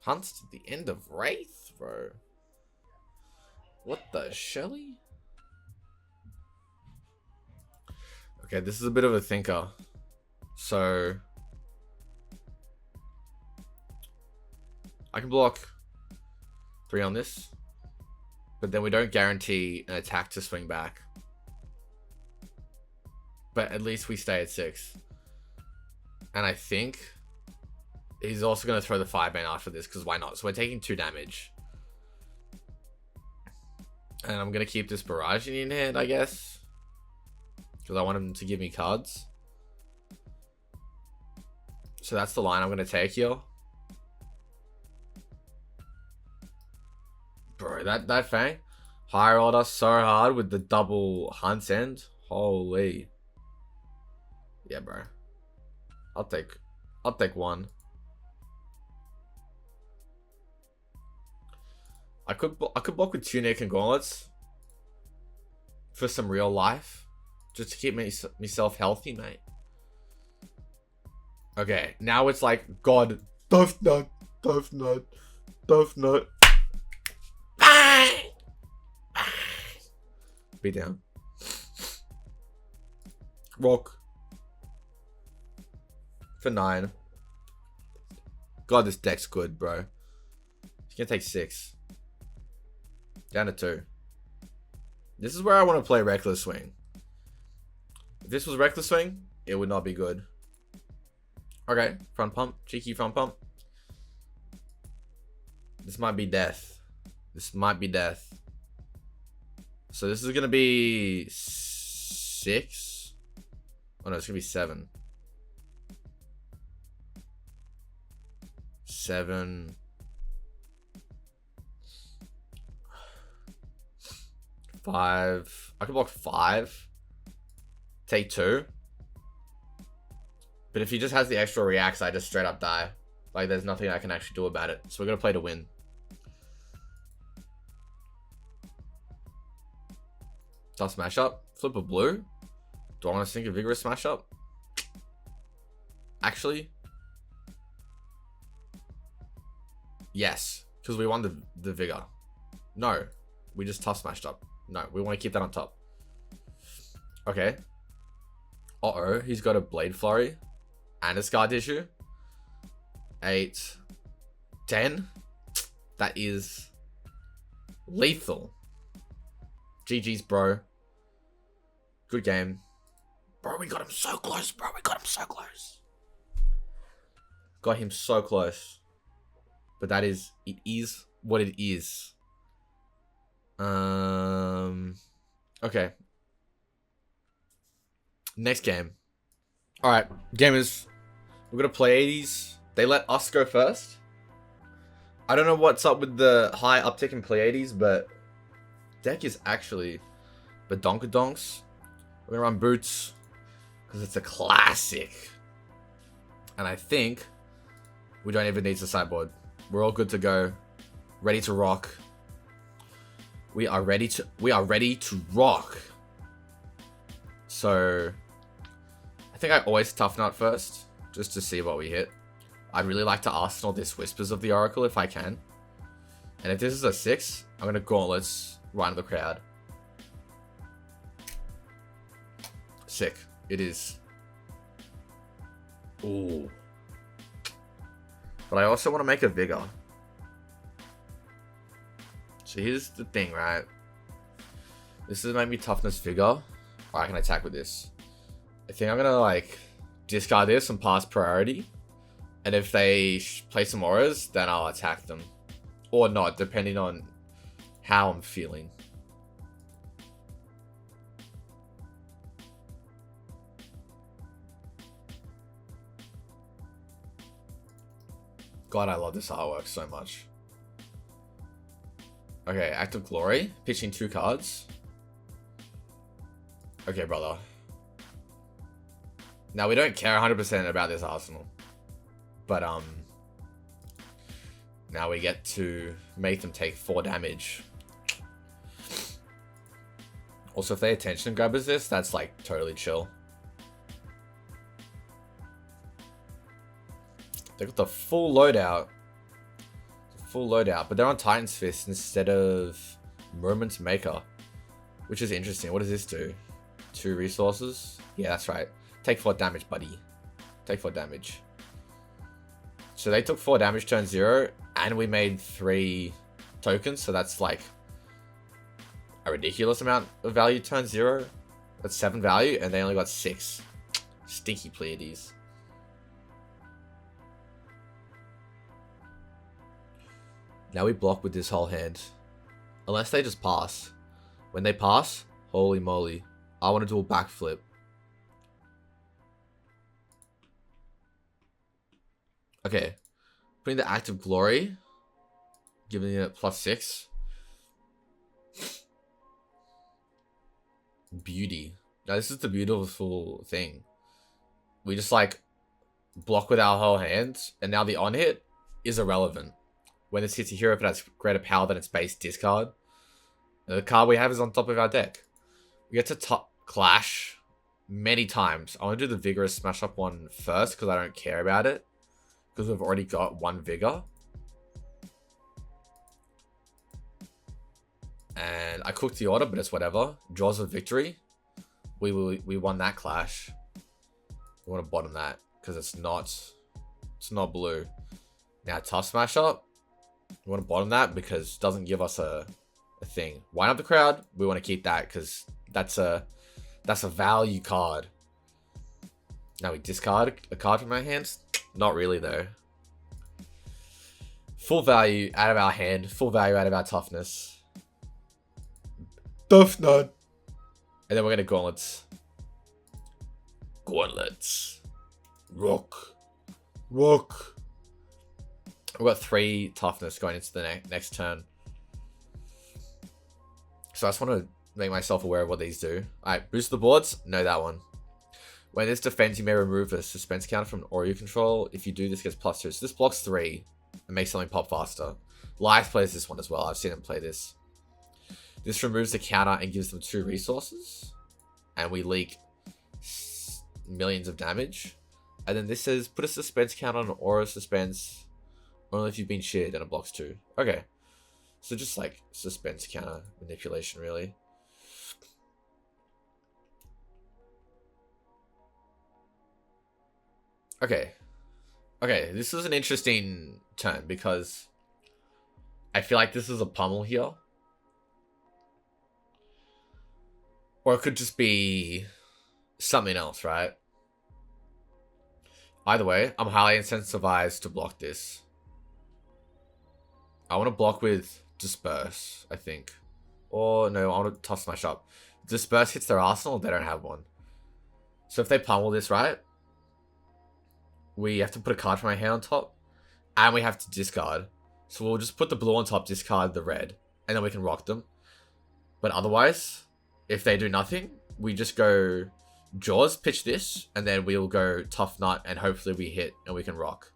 Hunts to the end of Wraith, bro. What the Shelly? Okay, this is a bit of a thinker. So I can block 3 on this, but then we don't guarantee an attack to swing back. But at least we stay at 6. And I think he's also going to throw the 5-man after this, because why not? So we're taking 2 damage. And I'm going to keep this barraging in hand, I guess, because I want him to give me cards. So that's the line I'm going to take here. Bro, that Fang high rolled us so hard with the double Hunt's End. Holy. Yeah, bro. I'll take 1. I could block with Tunic and Gauntlets for some real life, just to keep myself healthy, mate. Okay, now it's like God.
Tuffnut. Tuffnut. Tuffnut.
Be down.
Rock.
For 9. God, this deck's good, bro. He's gonna take 6. Down to 2. This is where I want to play Reckless Swing. If this was Reckless Swing, it would not be good. Okay, front pump. Cheeky front pump. This might be death. This might be death. So this is going to be 6. Oh no, it's going to be 7. 7. 5. I can block 5. Take 2. But if he just has the extra reacts, I just straight up die. Like, there's nothing I can actually do about it. So we're going to play to win. Tough smash up. Flip a blue. Do I want to sink a vigorous smash up? Actually, yes. Because we won the vigor. No. We just tough smashed up. No, we want to keep that on top. Okay. Uh-oh, he's got a Blade Flurry and a Scar Tissue. 8. 10. That is lethal. GG's, bro. Good game. Bro, we got him so close, bro. We got him so close. Got him so close. But that is, it is what it is. Okay. Next game. Alright, gamers. We're gonna Pleiades. They let us go first. I don't know what's up with the high uptick in Pleiades, but deck is actually badonkadonks. We're gonna run Boots because it's a classic. And I think we don't even need the sideboard. We're all good to go. Ready to rock. We are ready to rock. So I think I always Tuffnut first, just to see what we hit. I'd really like to Arsenal this Whispers of the Oracle if I can. And if this is a 6, I'm gonna Gauntlets right into the crowd. Sick. It is. Ooh. But I also want to make a Vigor. So here's the thing, right? This is maybe Toughness Vigor. Or I can attack with this. I think I'm gonna like discard this and pass priority. And if they play some auras, then I'll attack them. Or not, depending on how I'm feeling. God, I love this artwork so much. Okay, Act of Glory. Pitching 2 cards. Okay, brother. Now, we don't care 100% about this arsenal. But, now we get to make them take 4 damage. Also, if they attention grabbers this, that's, like, totally chill. They got the full loadout. Full loadout, but they're on Titan's Fist instead of Moment's Maker. Which is interesting. What does this do? 2 resources? Yeah, that's right. Take 4 damage, buddy. Take 4 damage. So they took 4 damage turn 0, and we made 3 tokens, so that's like a ridiculous amount of value turn 0. That's 7 value, and they only got 6. Stinky Pleiades. Now we block with this whole hand. Unless they just pass. When they pass, holy moly. I want to do a backflip. Okay. Putting the Act of Glory. Giving it +6. Beauty. Now this is the beautiful thing. We just like block with our whole hand. And now the on hit is irrelevant. When this hits a hero, if it has greater power than its base, discard. And the card we have is on top of our deck. We get to clash many times. I want to do the Vigorous Smash Up one first because I don't care about it. Because we've already got 1 Vigor. And I cooked the order, but it's whatever. Jaws of Victory. We won that clash. We want to bottom that because it's not blue. Now Tough Smash Up. We want to bottom that because it doesn't give us a thing. Wind Up the Crowd. We want to keep that because that's a value card. Now we discard a card from our hands. Not really though. Full value out of our hand. Full value out of our toughness.
Tuffnut.
And then we're gonna gauntlets. Gauntlets.
Rock. Rock.
We've got 3 toughness going into the next turn. So I just want to make myself aware of what these do. Alright, boost the boards. Know that one. When this defends, you may remove a suspense counter from an aura you control. If you do, this gets +2. So this blocks 3 and makes something pop faster. Lyath plays this one as well. I've seen him play this. This removes the counter and gives them 2 resources. And we leak millions of damage. And then this says, put a suspense counter on an aura suspense. Only if you've been sheared and it blocks 2. Okay. So just like suspense counter manipulation, really. Okay. Okay, this is an interesting turn because I feel like this is a pummel here. Or it could just be something else, right? Either way, I'm highly incentivized to block this. I want to block with Disperse, I think. Or no, I want to Tough Smash Up. Disperse hits their arsenal, they don't have one. So if they pummel this, right? We have to put a card from our hand on top. And we have to discard. So we'll just put the blue on top, discard the red. And then we can rock them. But otherwise, if they do nothing, we just go Jaws, pitch this. And then we'll go Tuffnut and hopefully we hit and we can rock.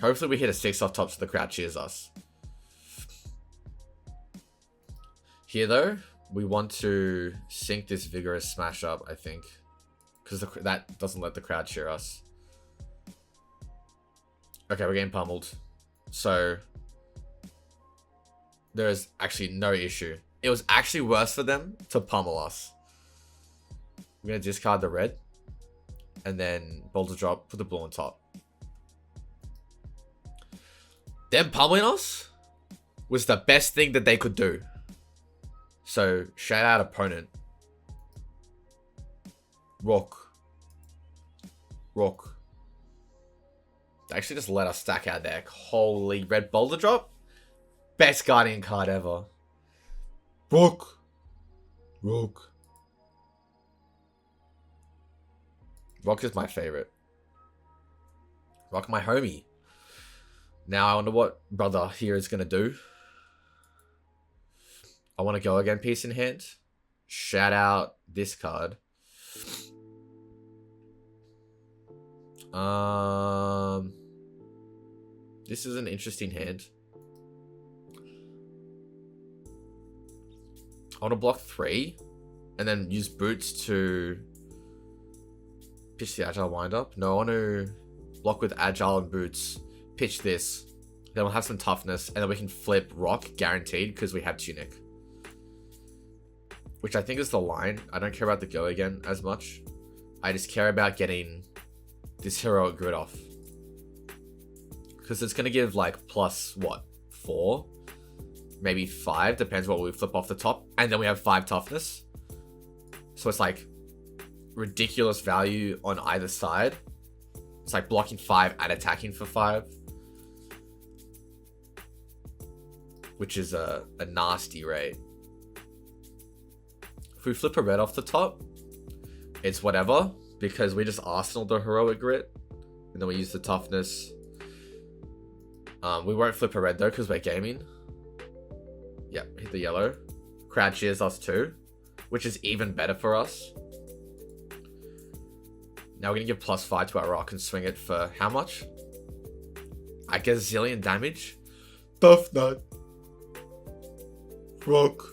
Hopefully we hit a 6 off top so the crowd cheers us. Here though, we want to sink this Vigorous Smash up, I think. Because that doesn't let the crowd cheer us. Okay, we're getting pummeled. So, there is actually no issue. It was actually worse for them to pummel us. We're going to discard the red. And then Boulder Drop, put the blue on top. Them pummeling us was the best thing that they could do. So, shout out opponent. Rock. They actually just let us stack our deck. Holy, red Boulder Drop. Best Guardian card ever.
Rock.
Rock is my favorite. Rock my homie. Now I wonder what brother here is going to do. I want to go again, piece in hand. Shout out this card. This is an interesting hand. I want to block 3 and then use boots to pitch the agile wind up. No, I want to block with agile and boots, pitch this, then we'll have some toughness, and then we can flip rock guaranteed because we have tunic, which I think is the line. I don't care about the go again as much. I just care about getting this heroic grid off because it's going to give like plus what, 4, maybe 5, depends what we flip off the top, and then we have 5 toughness, so it's like ridiculous value on either side. It's like blocking 5 and attacking for 5, which is a nasty rate. If we flip a red off the top, it's whatever, because we just arsenal the heroic grit, and then we use the toughness. We won't flip a red though because we're gaming. Yep, hit the yellow. Crowd cheers us too, which is even better for us. Now we're going to give plus 5 to our rock and swing it for how much? I guess zillion damage.
Tuffnut. Rock.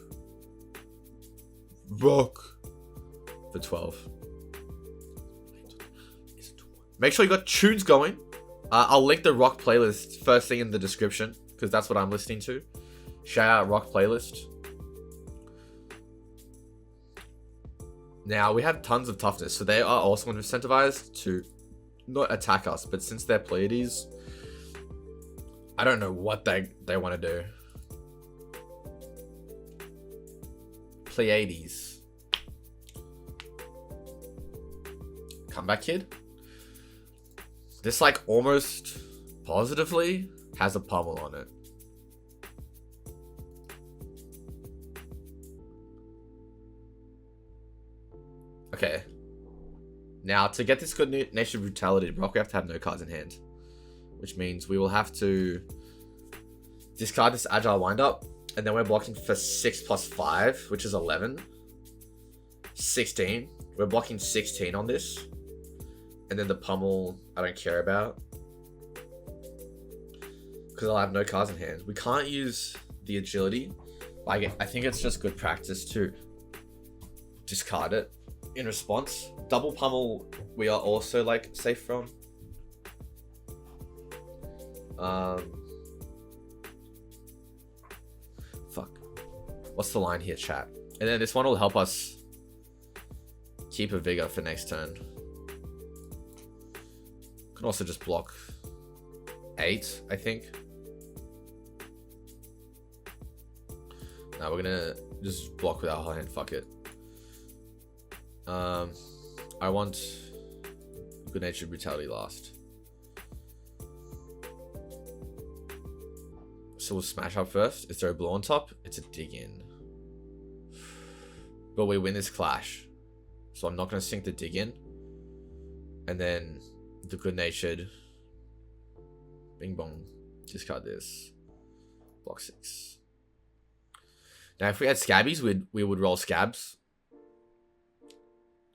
For 12. Make sure you got tunes going. I'll link the rock playlist first thing in the description because that's what I'm listening to. Shout out rock playlist. Now, we have tons of toughness, so they are also incentivized to not attack us, but since they're Pleiades, I don't know what they want to do. Pleiades. Comeback Kid. This, like, almost positively has a pummel on it. Okay. Now, to get this good natured brutality rock, we have to have no cards in hand. Which means we will have to discard this agile windup. And then we're blocking for 6 plus 5, which is 11. 16. We're blocking 16 on this. And then the pummel, I don't care about. Because I'll have no cards in hand. We can't use the agility. I think it's just good practice to discard it. In response, double pummel we are also like safe from. Fuck. What's the line here, chat? And then this one will help us keep a vigor for next turn. Can also just block 8, I think. Now we're gonna just block with our whole hand. Fuck it. I want good natured brutality last. So we'll smash up first. Is there a blue on top? It's a dig in. But we win this clash. So I'm not going to sink the dig in. And then the good natured. Bing bong. Discard this. Block 6. Now if we had scabbies, we would roll scabs.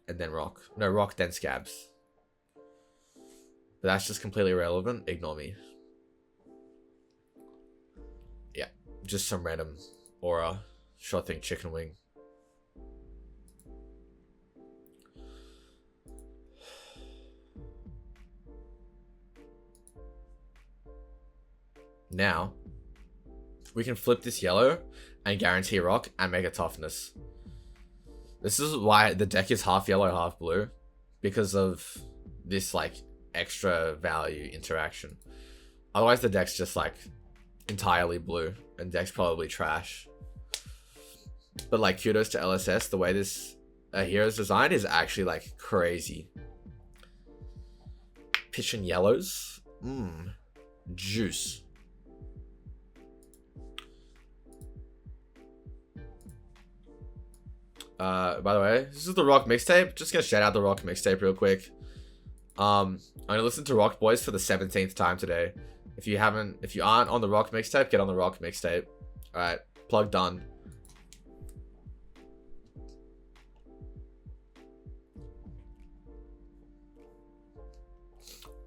And then rock. No, rock, then scabs. But that's just completely irrelevant. Ignore me. just some random aura. Sure thing, chicken wing. Now, we can flip this yellow and guarantee rock and make a toughness. This is why the deck is half yellow, half blue. Because of this, like, extra value interaction. Otherwise, the deck's just, like, entirely blue. And deck's probably trash. But, like, kudos to LSS. The way this hero's designed is actually, like, crazy. Pitch and yellows. Juice. By the way, this is the Rock mixtape. Just gonna shout out the Rock mixtape real quick. I'm gonna listen to Rock Boys for the 17th time today. If you aren't on the Rock mixtape, get on the Rock mixtape. Alright, plug done.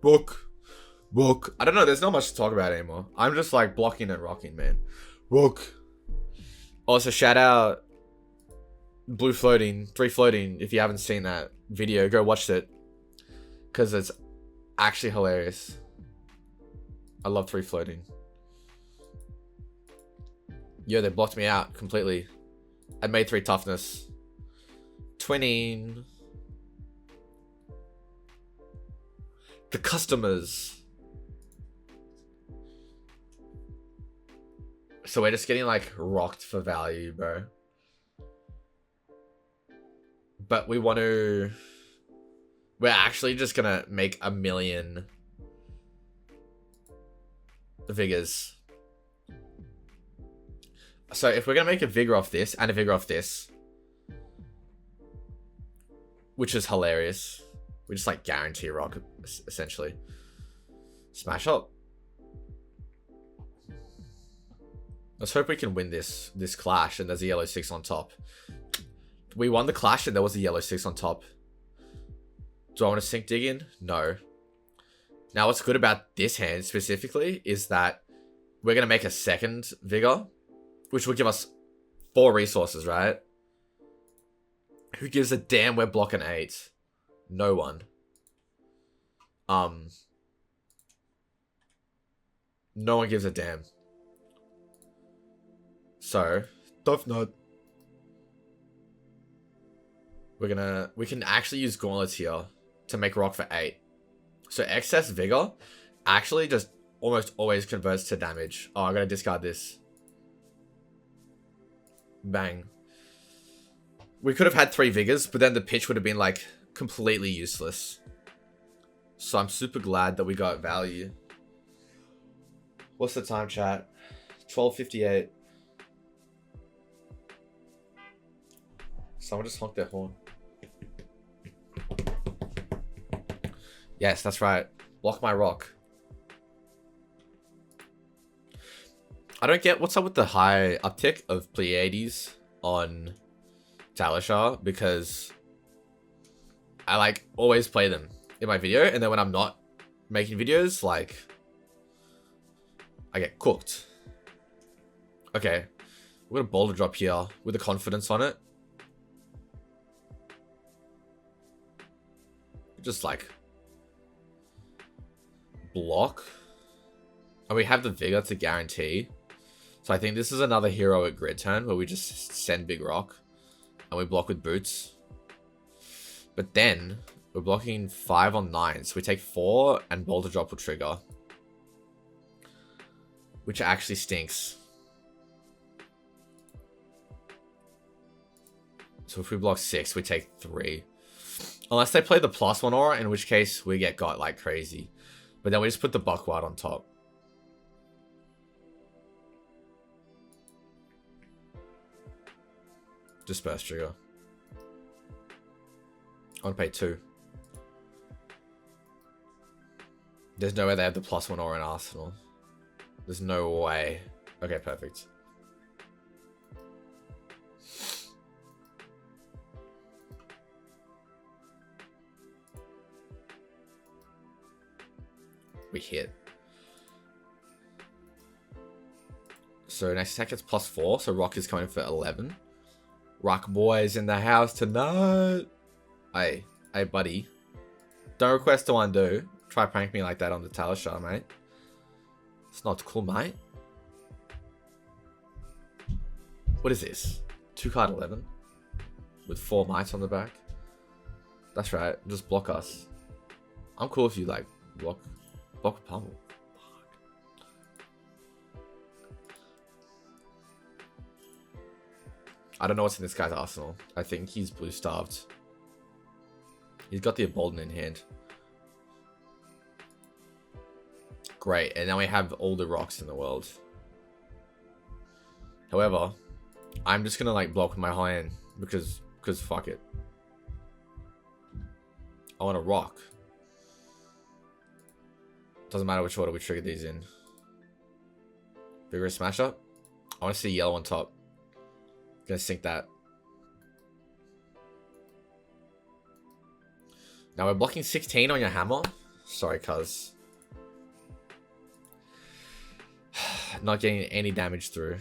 Rock. I don't know, there's not much to talk about anymore. I'm just like blocking and rocking, man. Rock. Also, shout out Blue Floating, 3 Floating. If you haven't seen that video, go watch it. Because it's actually hilarious. I love 3 Floating. Yo, they blocked me out completely. I made 3 toughness. Twinning. The customers. So we're just getting like rocked for value, bro. But we want to... We're actually just gonna make 1 million vigors. So if we're gonna make a vigor off this and a vigor off this, which is hilarious, we just like guarantee rock essentially. Smash up. Let's hope we can win this clash and there's a yellow 6 on top. We won the clash and there was a yellow 6 on top. Do I want to sink dig in? No. Now what's good about this hand specifically is that we're going to make a second vigor, which will give us 4 resources, right? Who gives a damn we're blocking 8? No one. No one gives a damn. So,
Tuffnut.
we can actually use gauntlets here to make rock for 8. So excess vigor actually just almost always converts to damage. Oh, I gotta discard this. Bang. We could have had 3 vigors, but then the pitch would have been like completely useless. So I'm super glad that we got value. What's the time, chat? 12:58. Someone just honked their horn. Yes, that's right. Block my rock. I don't get what's up with the high uptick of Pleiades on Talishar, because I like always play them in my video, and then when I'm not making videos, like I get cooked. Okay, we're gonna boulder drop here with the confidence on it. Just like block, and we have the vigor to guarantee. So I think this is another heroic grid turn where we just send big rock and we block with boots. But then we're blocking 5 on 9, so we take 4 and boulder drop will trigger, which actually stinks. So if we block 6, we take 3. Unless they play the +1 aura, in which case we get got like crazy. But then we just put the buckward on top. Disperse trigger. I want to pay 2. There's no way they have the +1 aura in Arsenal. There's no way. Okay, perfect. We hit. So next attack is +4. So rock is coming for 11. Rock boys in the house tonight. Hey, buddy. Don't request to undo. Try prank me like that on the Talishar, mate. It's not cool, mate. What is this? 2 card 11 with 4 mites on the back. That's right. Just block us. I'm cool if you like block pummel. I don't know what's in this guy's arsenal. I think he's blue starved. He's got the Embolden in hand. Great, and now we have all the rocks in the world. However, I'm just gonna like block with my high end because fuck it. I want a rock. Doesn't matter which order we trigger these in. Vigorous smash up. I want to see yellow on top. Gonna sink that. Now we're blocking 16 on your hammer. Sorry, cuz. Not getting any damage through.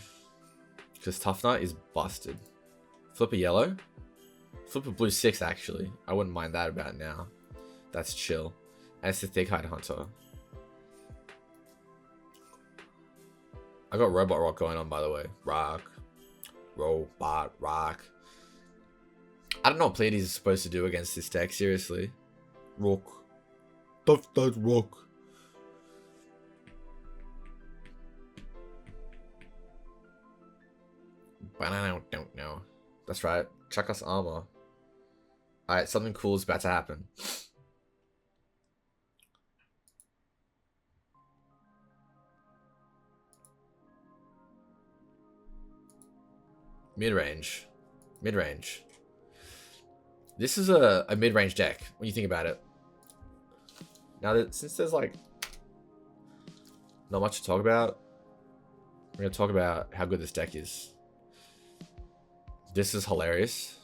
Because Tuffnut is busted. Flip a yellow. Flip a blue 6 actually. I wouldn't mind that about now. That's chill. And it's the Thick Hide Hunter. I got Robot Rock going on, by the way. Rock. Robot Rock. I don't know what Pleiades is supposed to do against this deck, seriously.
Rock. Tuffnut rock.
But I don't know. That's right. Chuck us armor. Alright, something cool is about to happen. Mid-range. Mid-range. This is a mid-range deck, when you think about it. Now, since there's, like, not much to talk about, we're going to talk about how good this deck is. This is hilarious.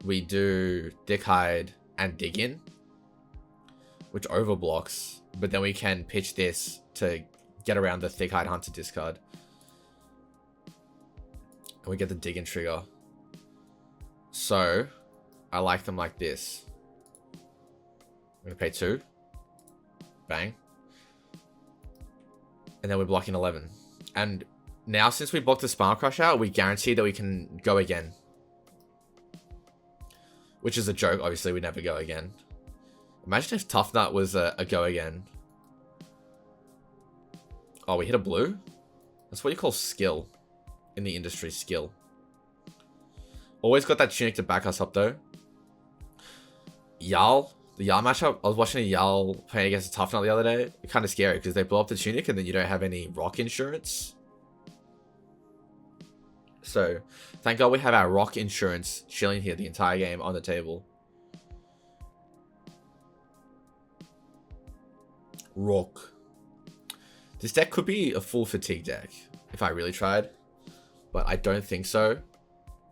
We do Thick Hide and Dig In, which overblocks, but then we can pitch this to get around the Thick Hide Hunter discard. And we get the Dig In trigger. So, I like them like this. I'm going to pay 2. Bang. And then we're blocking 11. And now, since we blocked the Spinal Crush out, we guarantee that we can go again. Which is a joke. Obviously, we never go again. Imagine if Tuffnut was a go again. Oh, we hit a blue? That's what you call skill. In the industry, skill. Always got that Tunic to back us up, though. Jarl. The Jarl matchup, I was watching a Jarl playing against a Tuffnut the other day. It's kind of scary because they blow up the Tunic and then you don't have any rock insurance. So, thank God we have our rock insurance chilling here the entire game on the table. Rock. This deck could be a full fatigue deck if I really tried. But I don't think so.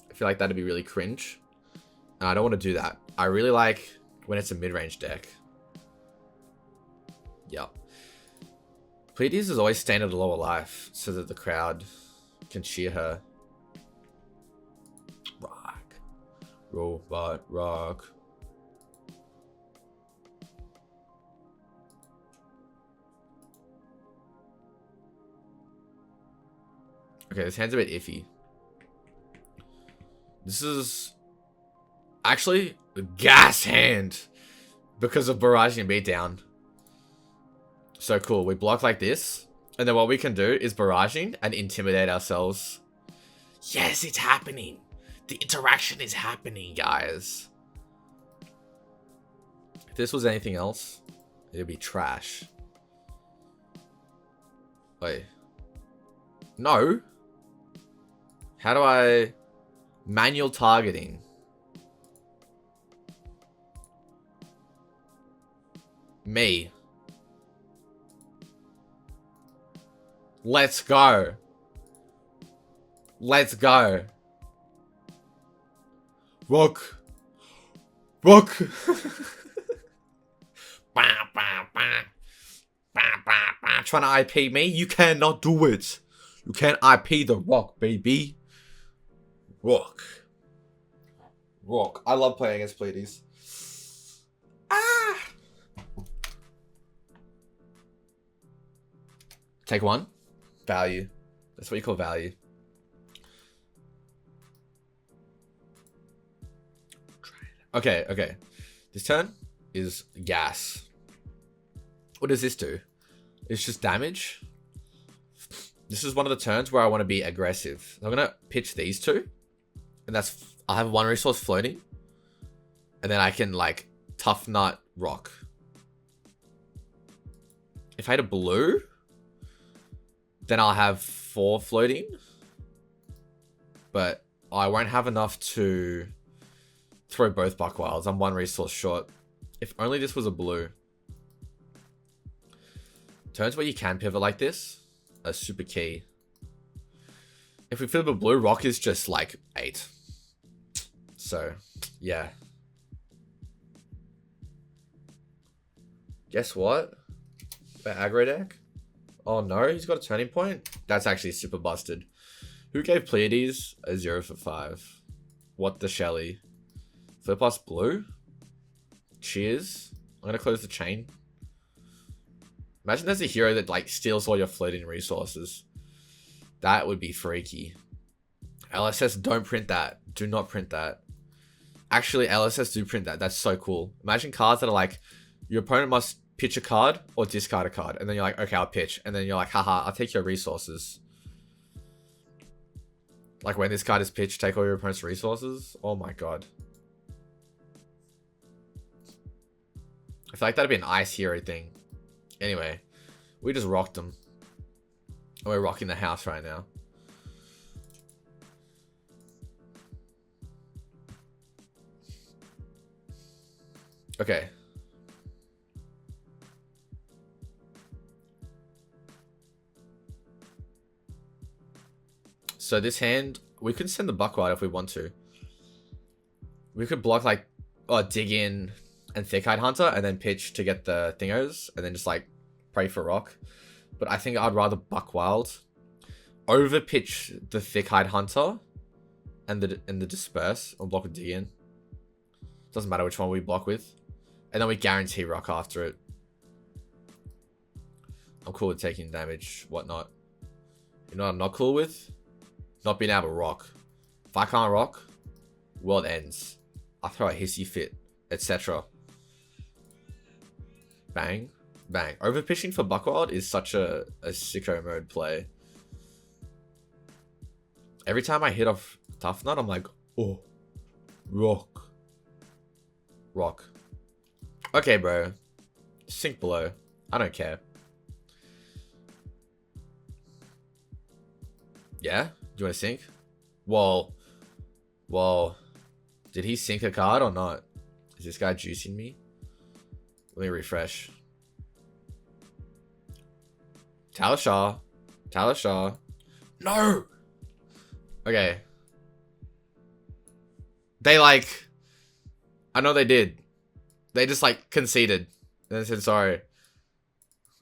I feel like that'd be really cringe. And I don't want to do that. I really like when it's a mid-range deck. Yep. Pleiades is always staying at a lower life so that the crowd can cheer her. Rock. Robot rock. Okay, this hand's a bit iffy. This is actually a gas hand because of barraging and beatdown. So cool. We block like this, and then what we can do is barraging and intimidate ourselves. Yes, it's happening. The interaction is happening, guys. If this was anything else, it'd be trash. Wait. No. How do I... Manual targeting. Me. Let's go. Let's go.
Rock. Rock.
Trying to IP me? You cannot do it. You can't IP the rock, baby. Rock. Rock. I love playing against Pleiades. Ah! Take one. Value. That's what you call value. Okay, okay. This turn is gas. What does this do? It's just damage. This is one of the turns where I want to be aggressive. I'm going to pitch these two. And that's... I'll have one resource floating. And then I can, like, Tuffnut rock. If I had a blue... Then I'll have 4 floating. But I won't have enough to throw both Buckwilds. I'm one resource short. If only this was a blue. Turns where you can pivot like this are super key. If we flip a blue, rock is just like 8. So, yeah. Guess what? The aggro deck? Oh no, he's got a turning point? That's actually super busted. Who gave Pleiades a 0 for 5? What the Shelly? Flip us blue? Cheers. I'm gonna close the chain. Imagine there's a hero that like steals all your floating resources. That would be freaky. LSS, don't print that. Do not print that. Actually, LSS do print that. That's so cool. Imagine cards that are like, your opponent must pitch a card or discard a card. And then you're like, okay, I'll pitch. And then you're like, haha, I'll take your resources. Like when this card is pitched, take all your opponent's resources. Oh my god. I feel like that'd be an ice hero thing. Anyway, we just rocked them. And we're rocking the house right now. Okay. So this hand, we could send the Buckwild if we want to. We could block like, dig in and Thick-Eyed Hunter and then pitch to get the thingos and then just like pray for rock. But I think I'd rather Buckwild over pitch the Thick-Eyed Hunter and the disperse or block a dig in. Doesn't matter which one we block with. And then we guarantee rock after it. I'm cool with taking damage, whatnot. You know what I'm not cool with? Not being able to rock. If I can't rock, world ends. I throw a hissy fit, etc. Bang. Bang. Overpitching for Buckwild is such a sicko mode play. Every time I hit off Tuffnut, I'm like, oh, rock. Rock. Okay, bro. Sink below. I don't care. Yeah? Do you want to sink? Whoa. Whoa. Did he sink a card or not? Is this guy juicing me? Let me refresh. Talishar. Talishar. No! Okay. They like... I know they did. They just like conceded. And they said sorry.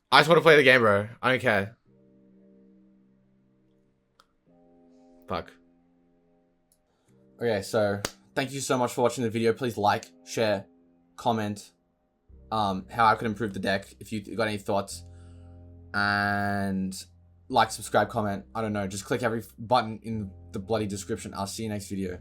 I just want to play the game, bro. I don't care. Fuck. Okay, so thank you so much for watching the video. Please like, share, comment how I could improve the deck if you got any thoughts. And like, subscribe, comment. I don't know. Just click every button in the bloody description. I'll see you next video.